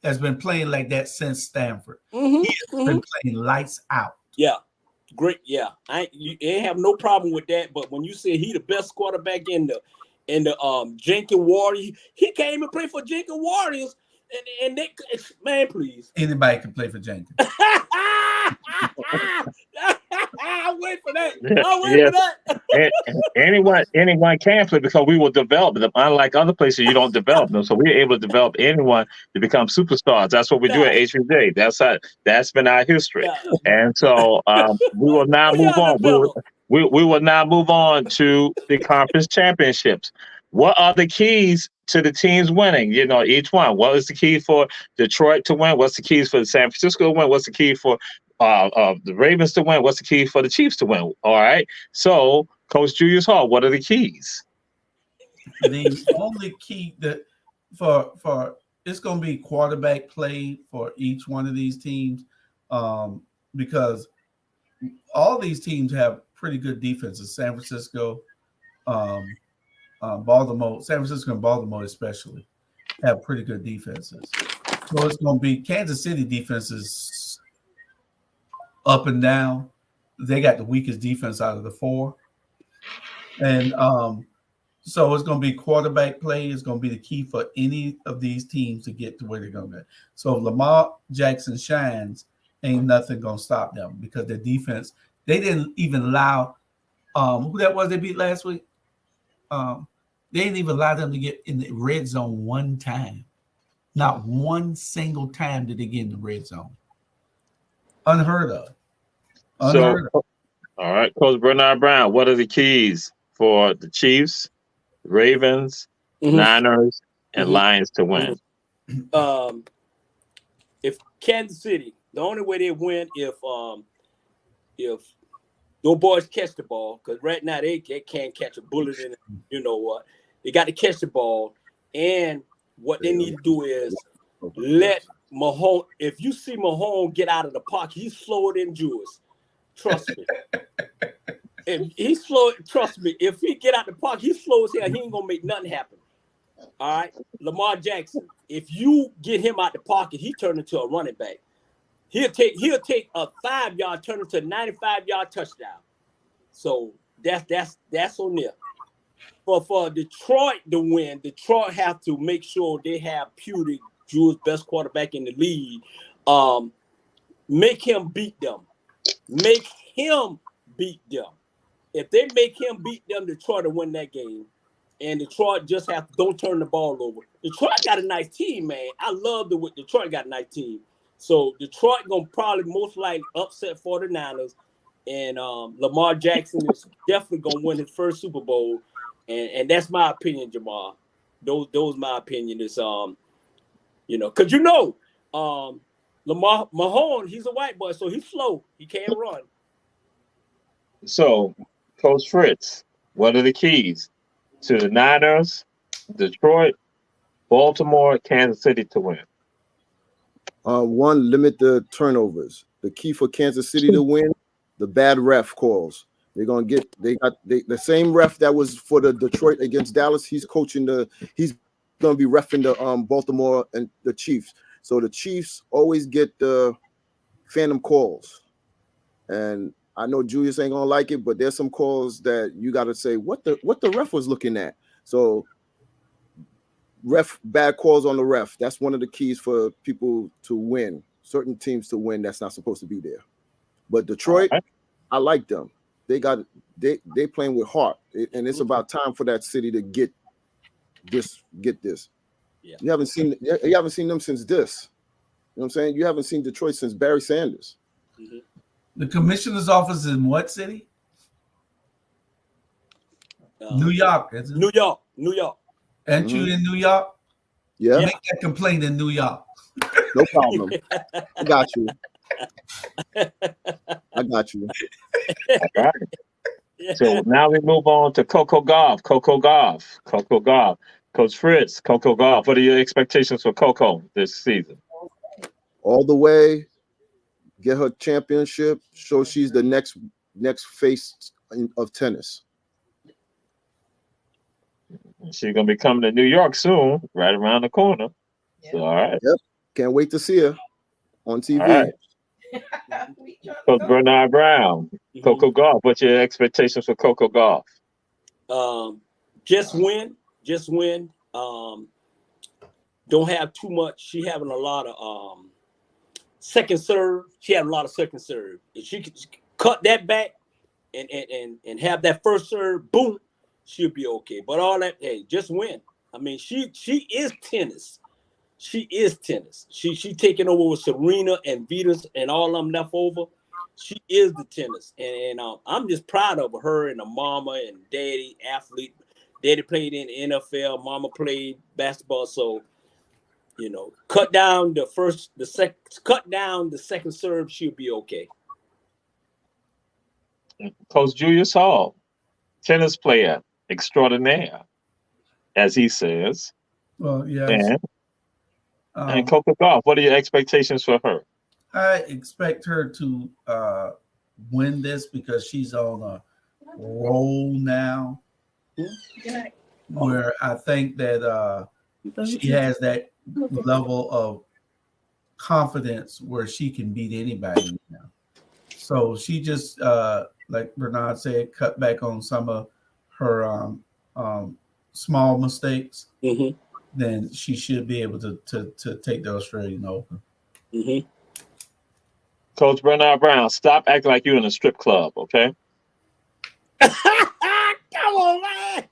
has been playing like that since Stanford. He has been playing lights out. Yeah, great. Yeah, you ain't have no problem with that. But when you say he the best quarterback in the Jenkins Warriors, he came and played for Jenkins Warriors, and they, man, please. Anybody can play for Jenkins. I wait for that. For that. Anyone can play because we will develop them. Unlike other places, you don't develop them. So we're able to develop anyone to become superstars. That's what we do at HVJ. That's been our history. Yeah. And so we will now move on. We will now move on to the conference championships. What are the keys to the teams winning? You know, each one. What is the key for Detroit to win? What's the keys for San Francisco to win? What's the key for the Ravens to win? What's the key for the Chiefs to win? All right. So, Coach Julius Hall, what are the keys? The only key that for it's going to be quarterback play for each one of these teams, because all these teams have pretty good defenses. San Francisco, Baltimore, San Francisco and Baltimore especially have pretty good defenses. So it's going to be Kansas City defenses up and down. They got the weakest defense out of the four. And so it's going to be quarterback play is going to be the key for any of these teams to get to where they're going to get. So if Lamar Jackson shines, ain't nothing going to stop them because their defense, they didn't even allow who that was they beat last week. They didn't even allow them to get in the red zone one time. Not one single time did they get in the red zone. Unheard of. All right, Coach Bernard Brown, what are the keys for the Chiefs, Ravens, Niners, and Lions to win? If Kansas City, the only way they win if those boys catch the ball, because right now they can't catch a bullet in it. You know what? They got to catch the ball, and what they need to do is let Mahomes. If you see Mahomes get out of the pocket, he's slower than Jules. Trust me. If he's slow, trust me. If he get out the pocket, he's slow as hell. He ain't gonna make nothing happen. All right, Lamar Jackson. If you get him out the pocket, he turn into a running back. He'll take a 5-yard turn into a 95-yard touchdown. So that's on there. For Detroit to win, Detroit have to make sure they have Pewter, Jules' best quarterback in the league. Make him beat them. Make him beat them. If they make him beat them, Detroit will win that game. And Detroit just don't turn the ball over. Detroit got a nice team, man. I love Detroit got a nice team. So Detroit gonna probably most likely upset 49ers. And Lamar Jackson is definitely gonna win his first Super Bowl. And that's my opinion, Jamal. Those my opinion is because Lamar Mahomes, he's a white boy, so he's slow. He can't run. So, Coach Fritz, what are the keys to the Niners, Detroit, Baltimore, Kansas City to win? One, limit the turnovers. The key for Kansas City to win, the bad ref calls. They got the same ref that was for the Detroit against Dallas. He's coaching he's going to be reffing the Baltimore and the Chiefs. So the Chiefs always get the phantom calls. And I know Julius ain't going to like it, but there's some calls that you got to say what the ref was looking at. So bad calls on the ref. That's one of the keys for people to win, certain teams to win that's not supposed to be there. But Detroit, I like them. They playing with heart, and it's about time for that city to get this. Yeah. You haven't seen them since this. You know what I'm saying? You haven't seen Detroit since Barry Sanders. Mm-hmm. The commissioner's office in what city? New York. New York. Aren't you in New York? Yeah. Make that complaint in New York. No problem. I got you. All right. So now we move on to Coco Gauff. Coach Fritz, Coco Gauff. What are your expectations for Coco this season? All the way, get her championship, show she's the next face of tennis. She's gonna be coming to New York soon, right around the corner. Yeah. So, all right. Yep. Can't wait to see her on TV. All right. Coach Bernard Brown, Coco Gauff. What's your expectations for Coco Gauff? Just win. Don't have too much. She having a lot of second serve. She having a lot of second serve. If she could cut that back and have that first serve, boom, she'll be okay. But all that, hey, just win. I mean, she is tennis. She is tennis. She taking over with Serena and Vitas and all of them left over. She is the tennis. And I'm just proud of her and the mama and daddy athlete. Daddy played in the NFL. Mama played basketball. So, cut down the second serve. She'll be okay. Coach Julius Hall, tennis player extraordinaire, as he says. Well, yes. And Coco Gauff, what are your expectations for her? I expect her to win this because she's on a roll now, where I think that she has that level of confidence where she can beat anybody now. So she just, like Bernard said, cut back on some of her small mistakes. Mm-hmm. Then she should be able to take the Australian Open. Mm-hmm. Coach Bernard Brown, stop acting like you're in a strip club, okay? Come on, man.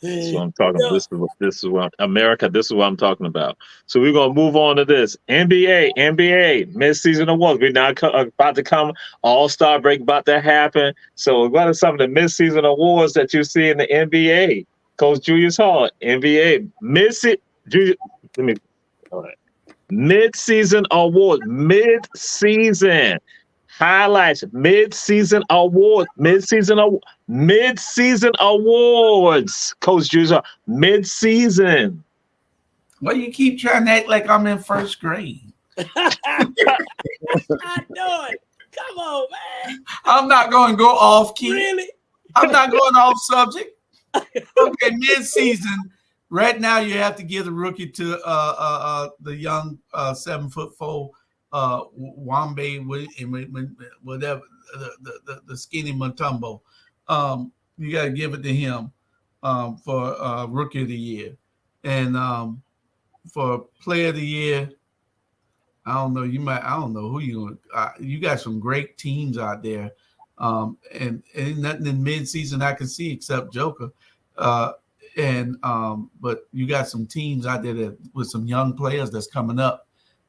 This is what I'm talking about. This is what America. This is what I'm talking about. So we're gonna move on to this NBA mid-season awards. We're now about to come All-Star break about to happen. So what are some of the mid-season awards that you see in the NBA? Coach Julius Hall, NBA mid-season award, mid-season highlights, mid-season award, mid-season awards. Coach Juice, mid-season. Well, you keep trying to act like I'm in first grade. I know it. Come on, man. I'm not going to go off key. Really? I'm not going off subject. Okay, mid-season. Right now, you have to give the rookie to the young 7'4" Wambe, whatever, the skinny Mutombo. You got to give it to him for rookie of the year. And for player of the year, I don't know. I don't know who you got some great teams out there. And nothing in mid-season I can see except Joker. But you got some teams out there that with some young players that's coming up.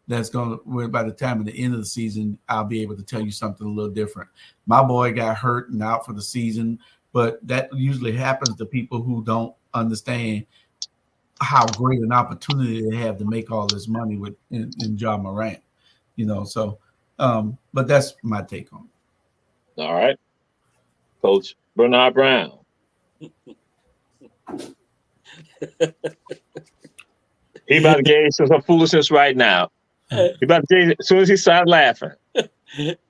That's going to, by the time at the end of the season, I'll be able to tell you something a little different. My boy got hurt and out for the season, but that usually happens to people who don't understand how great an opportunity they have to make all this money in Ja Morant. So but that's my take on it. All right. Coach Bernard Brown. He about to get into some foolishness right now. He about to get as soon as he started laughing.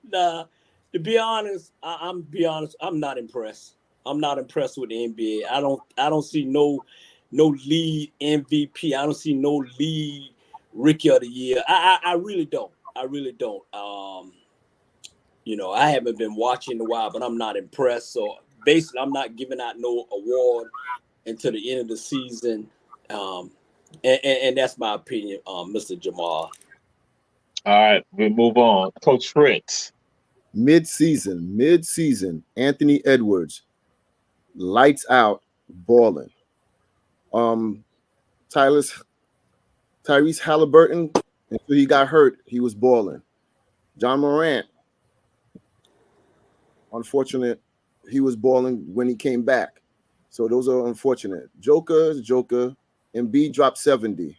Nah, to be honest, I'm not impressed. I'm not impressed with the NBA. I don't see no lead MVP. I don't see no lead rookie of the year. I really don't. I haven't been watching in a while, but I'm not impressed. So basically, I'm not giving out no award until the end of the season. And that's my opinion, Mr. Jamal. All right, we move on. Coach Fritz. Mid-season, Anthony Edwards, lights out, balling. Tyrese Halliburton, until he got hurt, he was balling. Ja Morant, unfortunate, he was balling when he came back. So those are unfortunate. Joker. Embiid dropped 70.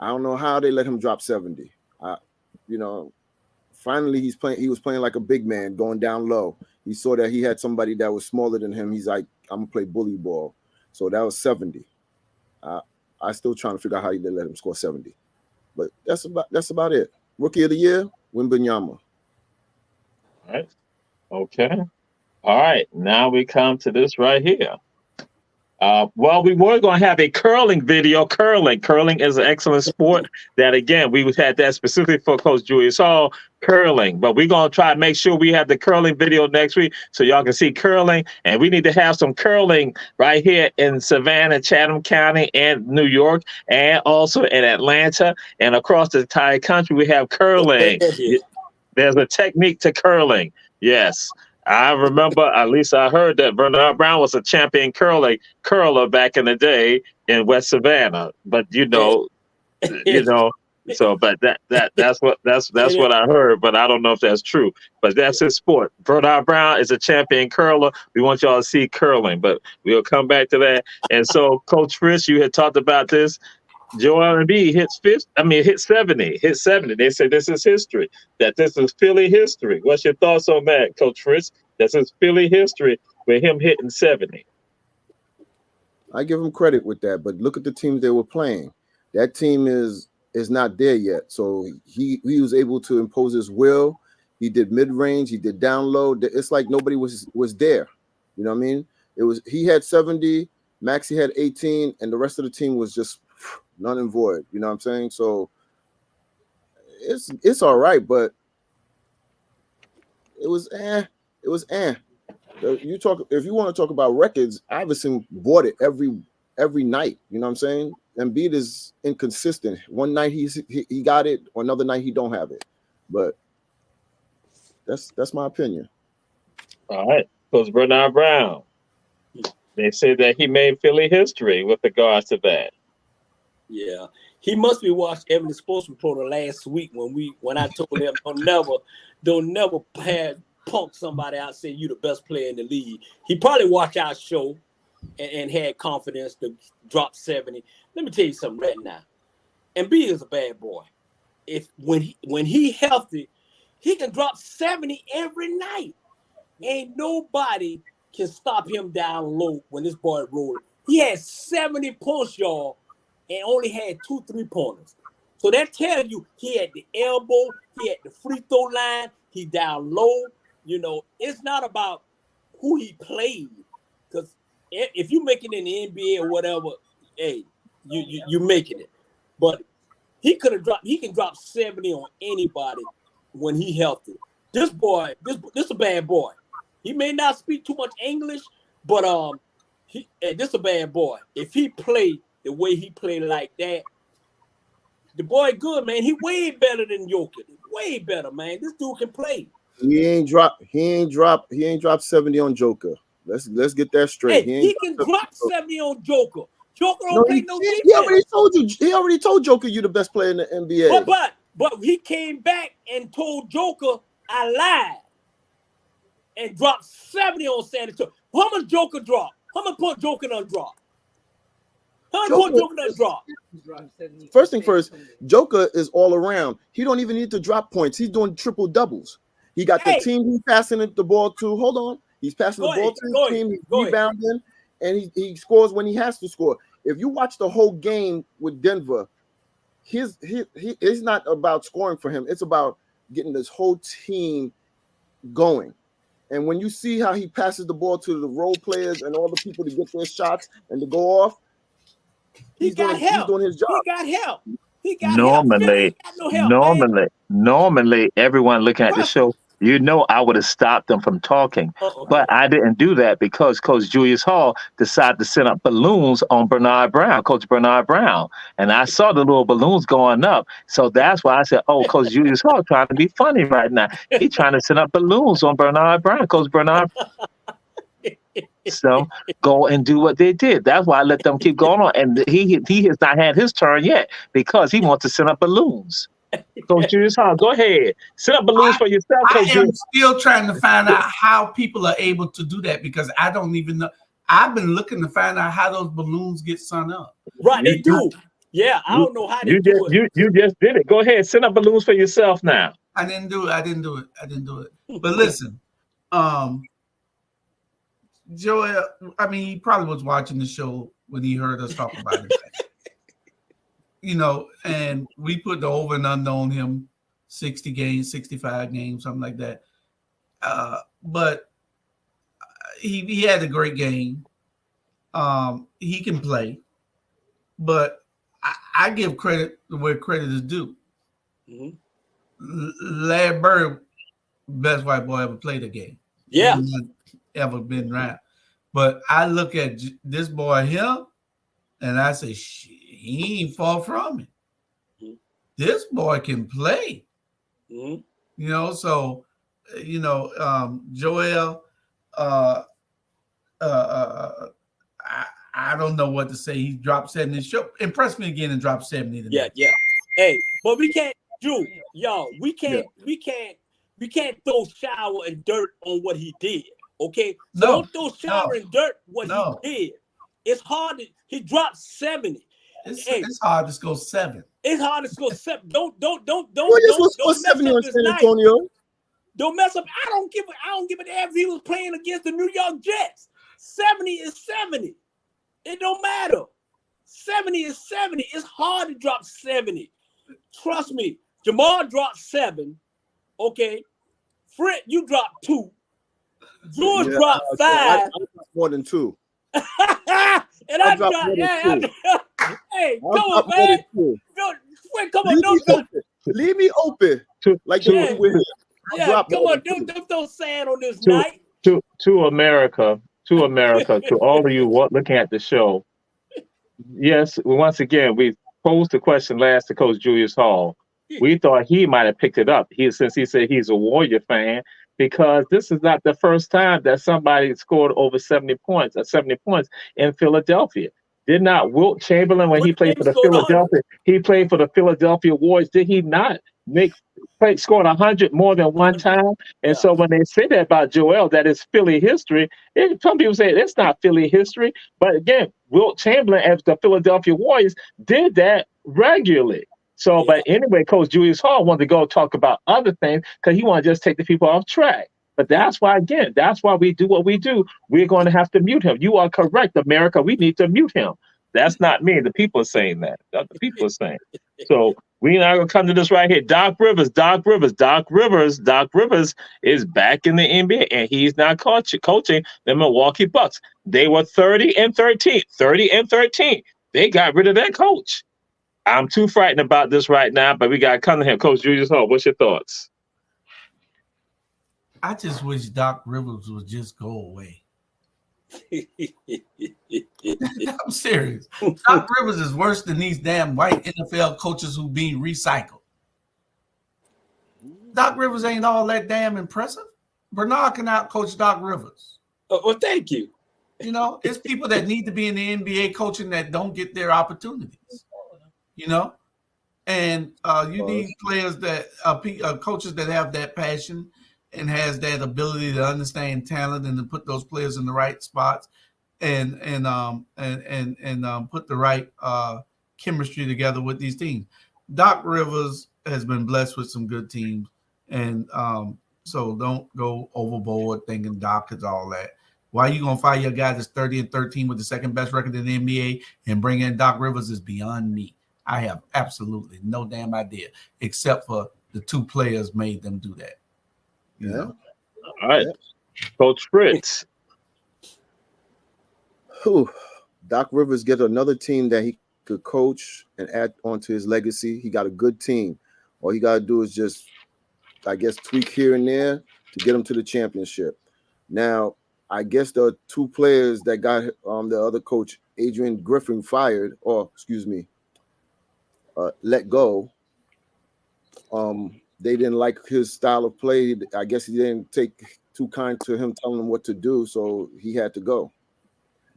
I don't know how they let him drop 70. Finally he was playing like a big man, going down low. He saw that he had somebody that was smaller than him. He's like, I'm gonna play bully ball. So that was 70. I still trying to figure out how they let him score 70. But that's about it. Rookie of the year, Wembanyama. All right. Okay. All right. Now we come to this right here. Well, we were going to have a curling video. Curling is an excellent sport that, again, we had that specifically for Coach Julius Hall, curling. But we're going to try to make sure we have the curling video next week so y'all can see curling. And we need to have some curling right here in Savannah, Chatham County, and New York, and also in Atlanta. And across the entire country, we have curling. There's a technique to curling. Yes. I remember, at least I heard that Bernard Brown was a champion curler back in the day in West Savannah. But so but that's what I heard, but I don't know if that's true. But that's his sport. Bernard Brown is a champion curler. We want y'all to see curling, but we'll come back to that. And so, Coach Fritz, you had talked about this. Joel Embiid hit 70. They say this is history, that this is Philly history. What's your thoughts on that, Coach Fritz? This is Philly history with him hitting 70. I give him credit with that. But look at the teams they were playing. That team is not there yet. So he was able to impose his will. He did mid range. He did down low. It's like nobody was there. You know what I mean? He had 70, Maxey had 18, and the rest of the team was just none and void. You know what I'm saying? So it's all right, but it was It was if you want to talk about records, Iverson bought it every night. You know what I'm saying? Embiid is inconsistent. One night he got it, or another night he don't have it. But that's my opinion. All right. Because Bernard Brown, they say that he made Philly history with regards to that. Yeah, he must be watched Ebony Sports Reporter last week when I told him don't never punk somebody out saying you the best player in the league. He probably watched our show and had confidence to drop 70. Let me tell you something right now. Embiid is a bad boy. When he healthy, he can drop 70 every night. Ain't nobody can stop him down low when this boy rolling. He had 70 points, y'all, and only had 2 3-pointers. So that tells you he had the elbow, he had the free throw line, he down low. You know, it's not about who he played. Because if you make it in the NBA or whatever, hey, you making it. But he can drop 70 on anybody when he healthy. This boy, this a bad boy. He may not speak too much English, but this a bad boy. If he play the way he played like that, the boy good, man. He way better than Jokic. Way better, man. This dude can play. He ain't drop 70 on Joker. Let's get that straight. Hey, he can drop 70 on Joker. Joker don't play no defense. He already told Joker you the best player in the NBA. But he came back and told Joker I lied and dropped 70 on San Antonio. How much Joker drop? How much point Joker done drop? How much point Joker done drop? First thing first, Joker is all around. He don't even need to drop points. He's doing triple doubles. He got the team he's passing the ball to. Hold on. He's passing the ball to his team. He's rebounding, and he scores when he has to score. If you watch the whole game with Denver, it's not about scoring for him. It's about getting this whole team going. And when you see how he passes the ball to the role players and all the people to get their shots and to go off, he's doing his job. He got help. Normally, everyone looking at the show, I would have stopped them from talking. But I didn't do that because Coach Julius Hall decided to send up balloons on Coach Bernard Brown. And I saw the little balloons going up. So that's why I said, Coach Julius Hall trying to be funny right now. He's trying to send up balloons on Bernard Brown, Coach Bernard. So go and do what they did. That's why I let them keep going on. And he has not had his turn yet because he wants to send up balloons. Coach Julius Hall, go ahead. Set up balloons for yourself. I am still trying to find out how people are able to do that because I don't even know. I've been looking to find out how those balloons get sung up. Right, they do. Yeah, I don't know how they do it. You just did it. Go ahead, set up balloons for yourself now. I didn't do it. But listen, Joel, I mean, he probably was watching the show when he heard us talk about it. And we put the over and under on him, 60 games, 65 games, something like that. But he had a great game. He can play. But I give credit where credit is due. Mm-hmm. Larry Bird, best white boy ever played a game. Yeah. Ever been around. But I look at this boy here, and I say, he ain't far from it. Mm-hmm. This boy can play. Mm-hmm. Joel, I don't know what to say. He dropped 70. Impress me again and drop 70 tonight. Yeah. Hey, but we can't, Drew, y'all, we can't throw shower and dirt on what he did. Okay? So don't throw shower and dirt what he did. It's hard he dropped 70. It's hard to score 7. It's hard to score 7. Don't score 70 on San Antonio. Don't mess up. I don't give a damn if he was playing against the New York Jets. 70 is 70. It don't matter. 70 is 70. It's hard to drop 70. Trust me. Jamal dropped 7. Okay. Fred, you dropped 2. George dropped 5. I dropped more than 2. And I dropped, hey, come on, man. Wait, come on, leave me open. Like you were. Yeah, come on, don't sand on this night. To America, to all of you looking at the show. Yes, once again, we posed the question last to Coach Julius Hall. We thought he might have picked it up. Since he said he's a Warrior fan, because this is not the first time that somebody scored over 70 points in Philadelphia. Did not Wilt Chamberlain, when he played for the Philadelphia Warriors, did he not scored 100 more than one time? And so when they say that about Joel, that is Philly history, some people say it's not Philly history. But again, Wilt Chamberlain as the Philadelphia Warriors did that regularly. So, but anyway, Coach Julius Hall wanted to go talk about other things because he wanted to just take the people off track. But that's why we do what we do. We're going to have to mute him. You are correct, America. We need to mute him. That's not me. The people are saying that. The people are saying. So we're not going to come to this right here. Doc Rivers is back in the NBA, and he's not coaching the Milwaukee Bucks. They were 30-13. They got rid of their coach. I'm too frightened about this right now, but we got to come to him. Coach Julius Hall, what's your thoughts? I just wish Doc Rivers would just go away. I'm serious. Doc Rivers is worse than these damn white NFL coaches who being recycled. Doc Rivers ain't all that damn impressive. Bernard can out-coach Doc Rivers. Well, thank you. You know, it's people that need to be in the NBA coaching that don't get their opportunities. You know, and you need players that coaches that have that passion and has that ability to understand talent and to put those players in the right spots and put the right chemistry together with these teams. Doc Rivers has been blessed with some good teams, and so don't go overboard thinking Doc is all that. Why are you gonna fire your guy that's 30-13 with the second best record in the NBA and bring in Doc Rivers is beyond me. I have absolutely no damn idea, except for the 2 players made them do that. You know? All right. Coach Fritz. Doc Rivers get another team that he could coach and add on to his legacy. He got a good team. All he got to do is just, I guess, tweak here and there to get him to the championship. Now, I guess the 2 players that got the other coach, Adrian Griffin, fired, let go. They didn't like his style of play. I guess he didn't take too kind to him telling him what to do, so he had to go.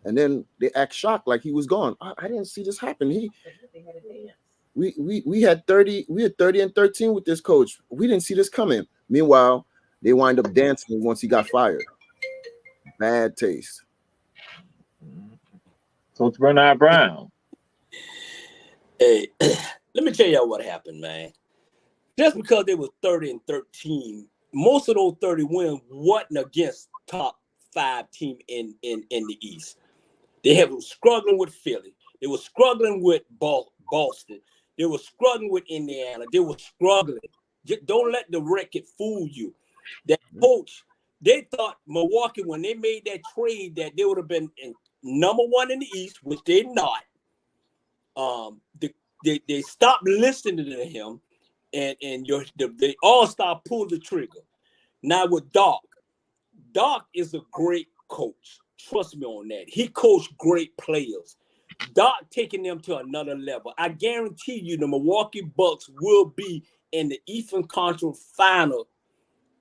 And then they act shocked like he was gone. I didn't see this happen. We had 30-13 with this coach. We didn't see this coming. Meanwhile, they wind up dancing once he got fired. Bad taste. Coach Bernard Brown. Hey, let me tell y'all what happened, man. Just because they were 30-13, most of those 30 wins wasn't against top 5 team in the East. They were struggling with Philly. They were struggling with Boston. They were struggling with Indiana. They were struggling. Just don't let the record fool you. That coach, they thought Milwaukee, when they made that trade, that they would have been number 1 in the East, which they're not. They stopped listening to him, and they all stopped pulling the trigger. Now with Doc is a great coach. Trust me on that. He coached great players. Doc taking them to another level. I guarantee you the Milwaukee Bucks will be in the Eastern Conference Final,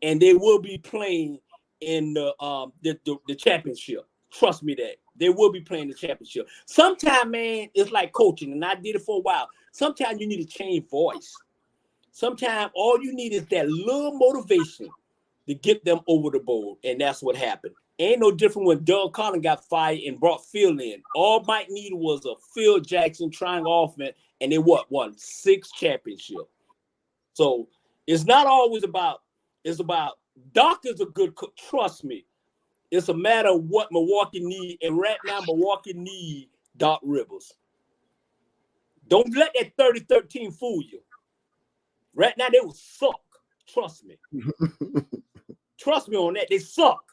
and they will be playing in the championship. Trust me that. They will be playing the championship. Sometimes, man, it's like coaching, and I did it for a while. Sometimes you need to change voice. Sometimes all you need is that little motivation to get them over the board, and that's what happened. Ain't no different when Doug Collins got fired and brought Phil in. All Mike needed was a Phil Jackson trying offense, and they won 6 championships. So it's not always about. It's about Doc is a good coach. Trust me. It's a matter of what Milwaukee need, and right now Milwaukee need Doc Rivers. Don't let that 30-13 fool you. Right now, they will suck. Trust me. Trust me on that. They suck.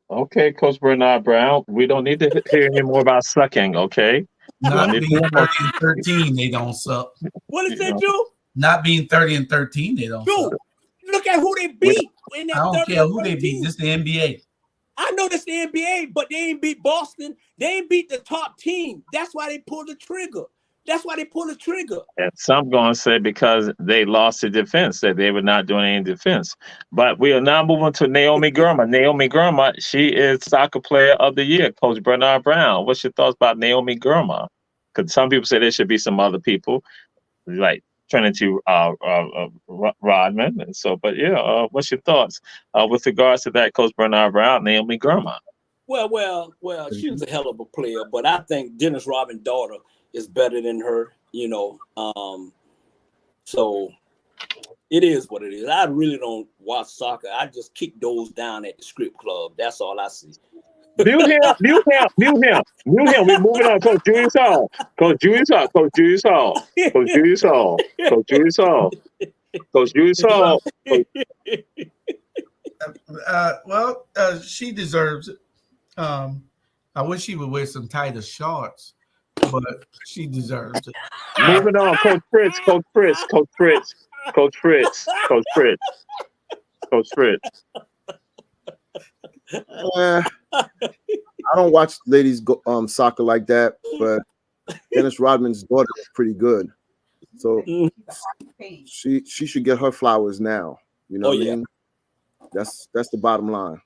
Okay, Coach Bernard Brown. We don't need to hear any more about sucking, okay? Not Don't need being to- 30 and 13, they don't suck. What is You that, know. Drew? Not being 30 and 13, they don't Drew, suck. look at who they beat in that I don't 30 care and who they beat. 13. This is the NBA. I know this the NBA, but they ain't beat Boston. They ain't beat the top team. That's why they pulled the trigger. That's why they pulled the trigger. And some going to say because they lost the defense, that they were not doing any defense. But we are now moving to Naomi Gurma. Naomi Gurma, she is Soccer Player of the Year. Coach Bernard Brown, what's your thoughts about Naomi Gurma? Because some people say there should be some other people, like Trinity Rodman. And so, but yeah, what's your thoughts with regards to that, Coach Bernard Brown, Naomi Gurma? Well, she was a hell of a player, but I think Dennis Rodman's daughter is better than her, you know. So it is what it is. I really don't watch soccer. I just kick those down at the strip club. That's all I see. Mute him. We're moving on. Coach Julius Hall. Coach Julius Hall. Coach Julius Hall. Coach Julius Hall. Coach Julius Hall. Coach Julius Hall. She deserves it. I wish she would wear some tighter shorts, but she deserves it. Moving on. Coach Fritz. Coach Fritz. Coach Fritz. Coach Fritz. Coach Fritz. Coach Fritz. I don't watch ladies go, soccer like that, but Dennis Rodman's daughter is pretty good, so she should get her flowers now. You know what I mean? That's the bottom line.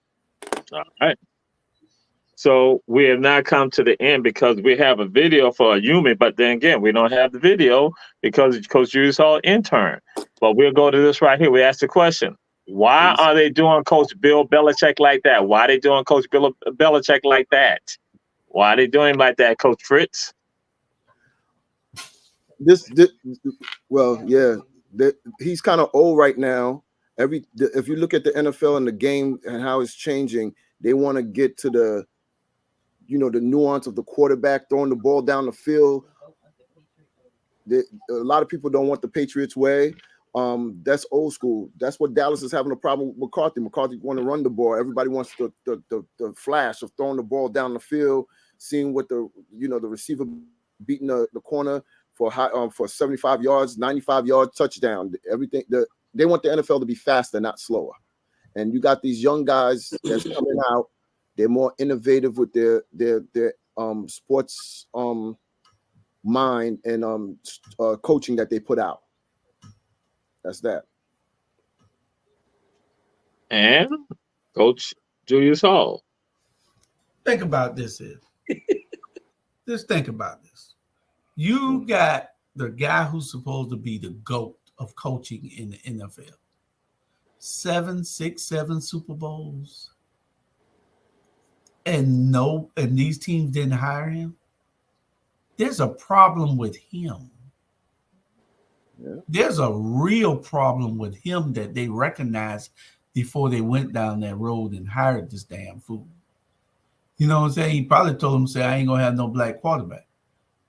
All right. So we have now come to the end because we have a video for Yumi, but then again, we don't have the video because Coach Julius Hall intern. But we'll go to this right here. We ask the question. Why are they doing Coach Bill Belichick like that? Why are they doing Coach Bill Belichick like that? Why are they doing him like that, Coach Fritz? He's kind of old right now. If you look at the NFL and the game and how it's changing, they want to get to the nuance of the quarterback throwing the ball down the field. A lot of people don't want the Patriots way. That's old school. That's what Dallas is having a problem with McCarthy. McCarthy want to run the ball. Everybody wants the flash of throwing the ball down the field, seeing what the receiver beating the corner for 75 yards, 95 yards, touchdown. Everything they want the NFL to be faster, not slower. And you got these young guys that's coming out. They're more innovative with their sports mind and coaching that they put out. That's that. And Coach Julius Hall. Think about this. Just think about this. You got the guy who's supposed to be the GOAT of coaching in the NFL. 7 Super Bowls. And these teams didn't hire him. There's a problem with him. Yeah. There's a real problem with him that they recognized before they went down that road and hired this damn fool. You know what I'm saying? He probably told him, I ain't going to have no black quarterback.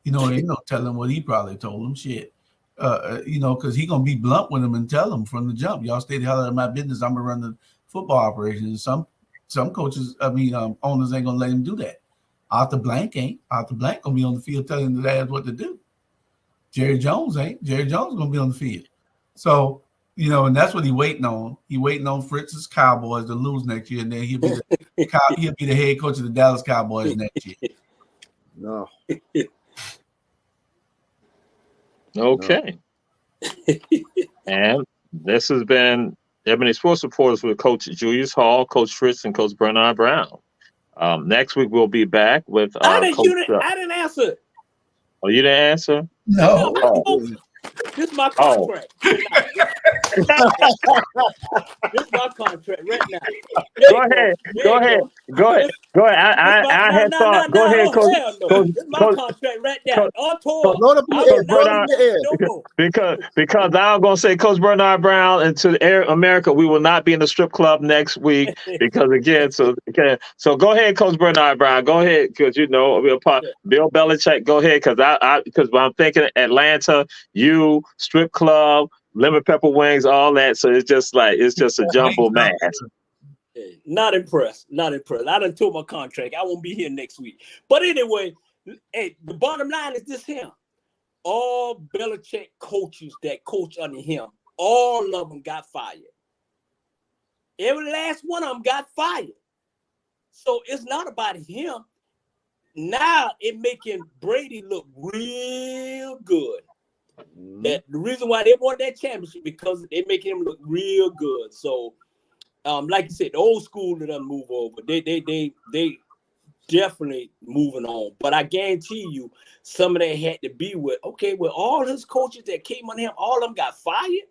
Tell him what he probably told him. Shit. Because he going to be blunt with him and tell him from the jump, y'all stay the hell out of my business. I'm going to run the football operations. Some coaches, owners ain't going to let him do that. Arthur Blank ain't. Arthur Blank going to be on the field telling the lads what to do. Jerry Jones ain't. Jerry Jones is going to be on the field. So, and that's what he waiting on. He waiting on Fritz's Cowboys to lose next year, and then he'll be the head coach of the Dallas Cowboys next year. No. Okay. No. And this has been Ebony Sports Reporters with Coach Julius Hall, Coach Fritz, and Coach Bernard Brown. Next week we'll be back with I didn't answer. Oh, you didn't answer? No. This is my contract. This is my contract right now. Go ahead. Go ahead. I had thought. Go ahead, Coach. This is my contract right there. On tour. Load up in the air. Because I'm gonna say, Coach Bernard Brown, and to America, we will not be in the strip club next week because again. So go ahead, Coach Bernard Brown. Go ahead, because Bill Belichick. Go ahead, because I'm thinking Atlanta, you strip club, lemon pepper wings, all that. So it's just a jumble mass. Not impressed. I done took my contract. I won't be here next week. But anyway, hey, the bottom line is this here. All Belichick coaches that coach under him, all of them got fired. Every last one of them got fired. So it's not about him. Now it making Brady look real good. That the reason why they won that championship because they making him look real good. So like you said, the old school that them move over. They definitely moving on. But I guarantee you, some of that had to be with all his coaches that came on him, all of them got fired.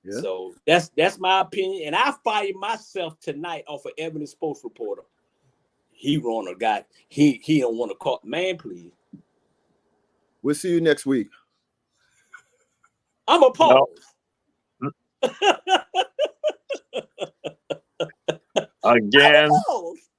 Yeah. So that's my opinion. And I fired myself tonight off of Ebony Sports Reporter. He wrong a guy. He don't want to call. Man, please. We'll see you next week. I'm opposed. No. Again,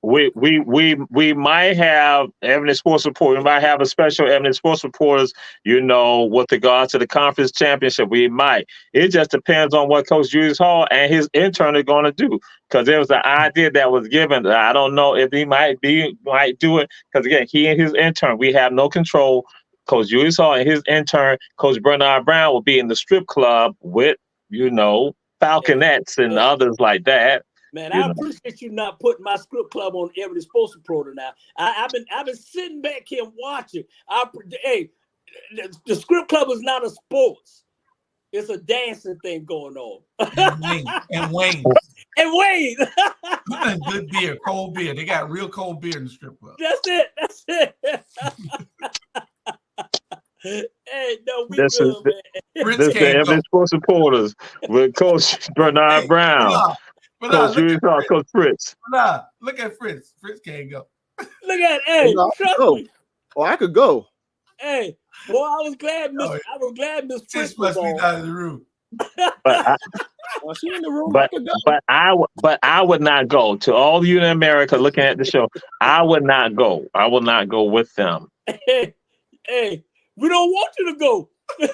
we might have Ebony Sports Report. We might have a special Ebony Sports Reporters, with regards to the conference championship. We might. It just depends on what Coach Julius Hall and his intern are going to do. Because there was an idea that was given. I don't know if he might do it. Because again, he and his intern, we have no control. Coach Julius Hall and his intern, Coach Bernard Brown, will be in the strip club with, Falconettes and others like that. Man, I appreciate you not putting my strip club on Ebony Sports Reporter now. I've been sitting back here watching. The strip club is not a sports. It's a dancing thing going on. And Wayne. And good beer, cold beer. They got real cold beer in the strip club. That's it. Hey, no, we this good, is man. This is the Ebony Sports Reporters with Coach Bernard Brown. Coach Julius Hall, Coach Fritz. Look at Fritz. Fritz can't go. Look at trust me. Oh, I could go. Hey, boy, I was glad Miss Fritz was on. Out of the room. She in the room. But I would not go. To all of you in America looking at the show, I would not go. I will not go with them. Hey, we don't want you to go. We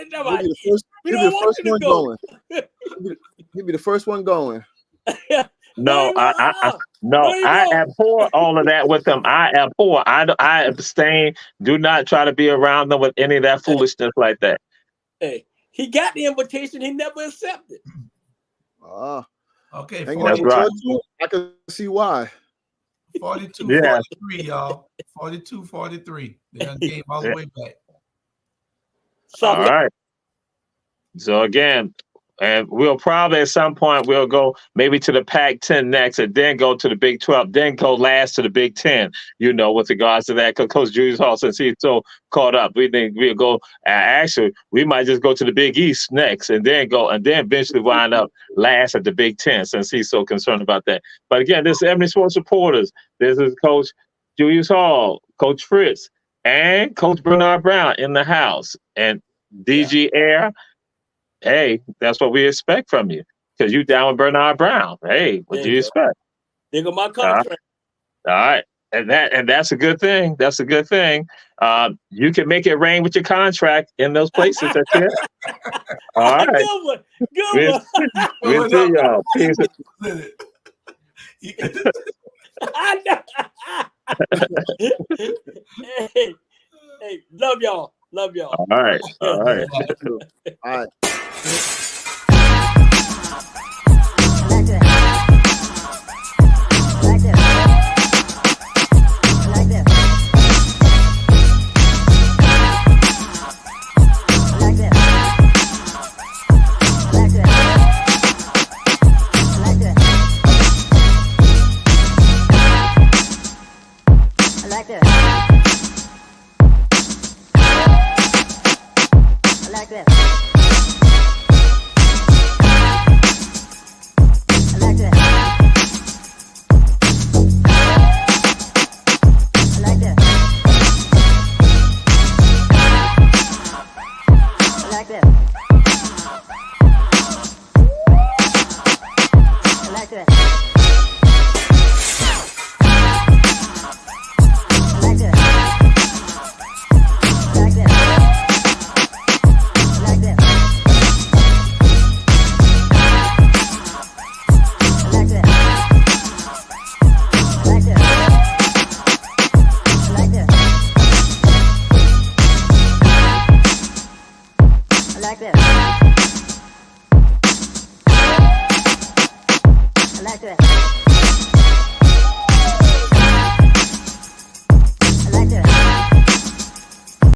don't want you to go. You'll be the first one going. No, I abhor all of that with them. I abhor. I abstain. Do not try to be around them with any of that foolishness like that. Hey, he got the invitation. He never accepted. Okay, that's right. I can see why. 42-43, y'all. 42-43. They done came all the way back. All right. So again, and we'll probably at some point we'll go maybe to the Pac-10 next, and then go to the Big 12, then go last to the Big 10. With regards to that, because Coach Julius Hall, since he's so caught up, we think we'll go. Actually, we might just go to the Big East next, and then eventually wind up last at the Big 10, since he's so concerned about that. But again, this is Ebony Sports Reporters. This is Coach Julius Hall, Coach Fritz, and Coach Bernard Brown in the house, and DG Air. Hey, that's what we expect from you, because you down with Bernard Brown. Hey, what do you expect? There go my contract. All right. And that's a good thing. That's a good thing. You can make it rain with your contract in those places. That's it. All right. Good one. We'll see y'all. Peace. Hey, love y'all. All right. All right. All right. Like this. like this. I like that.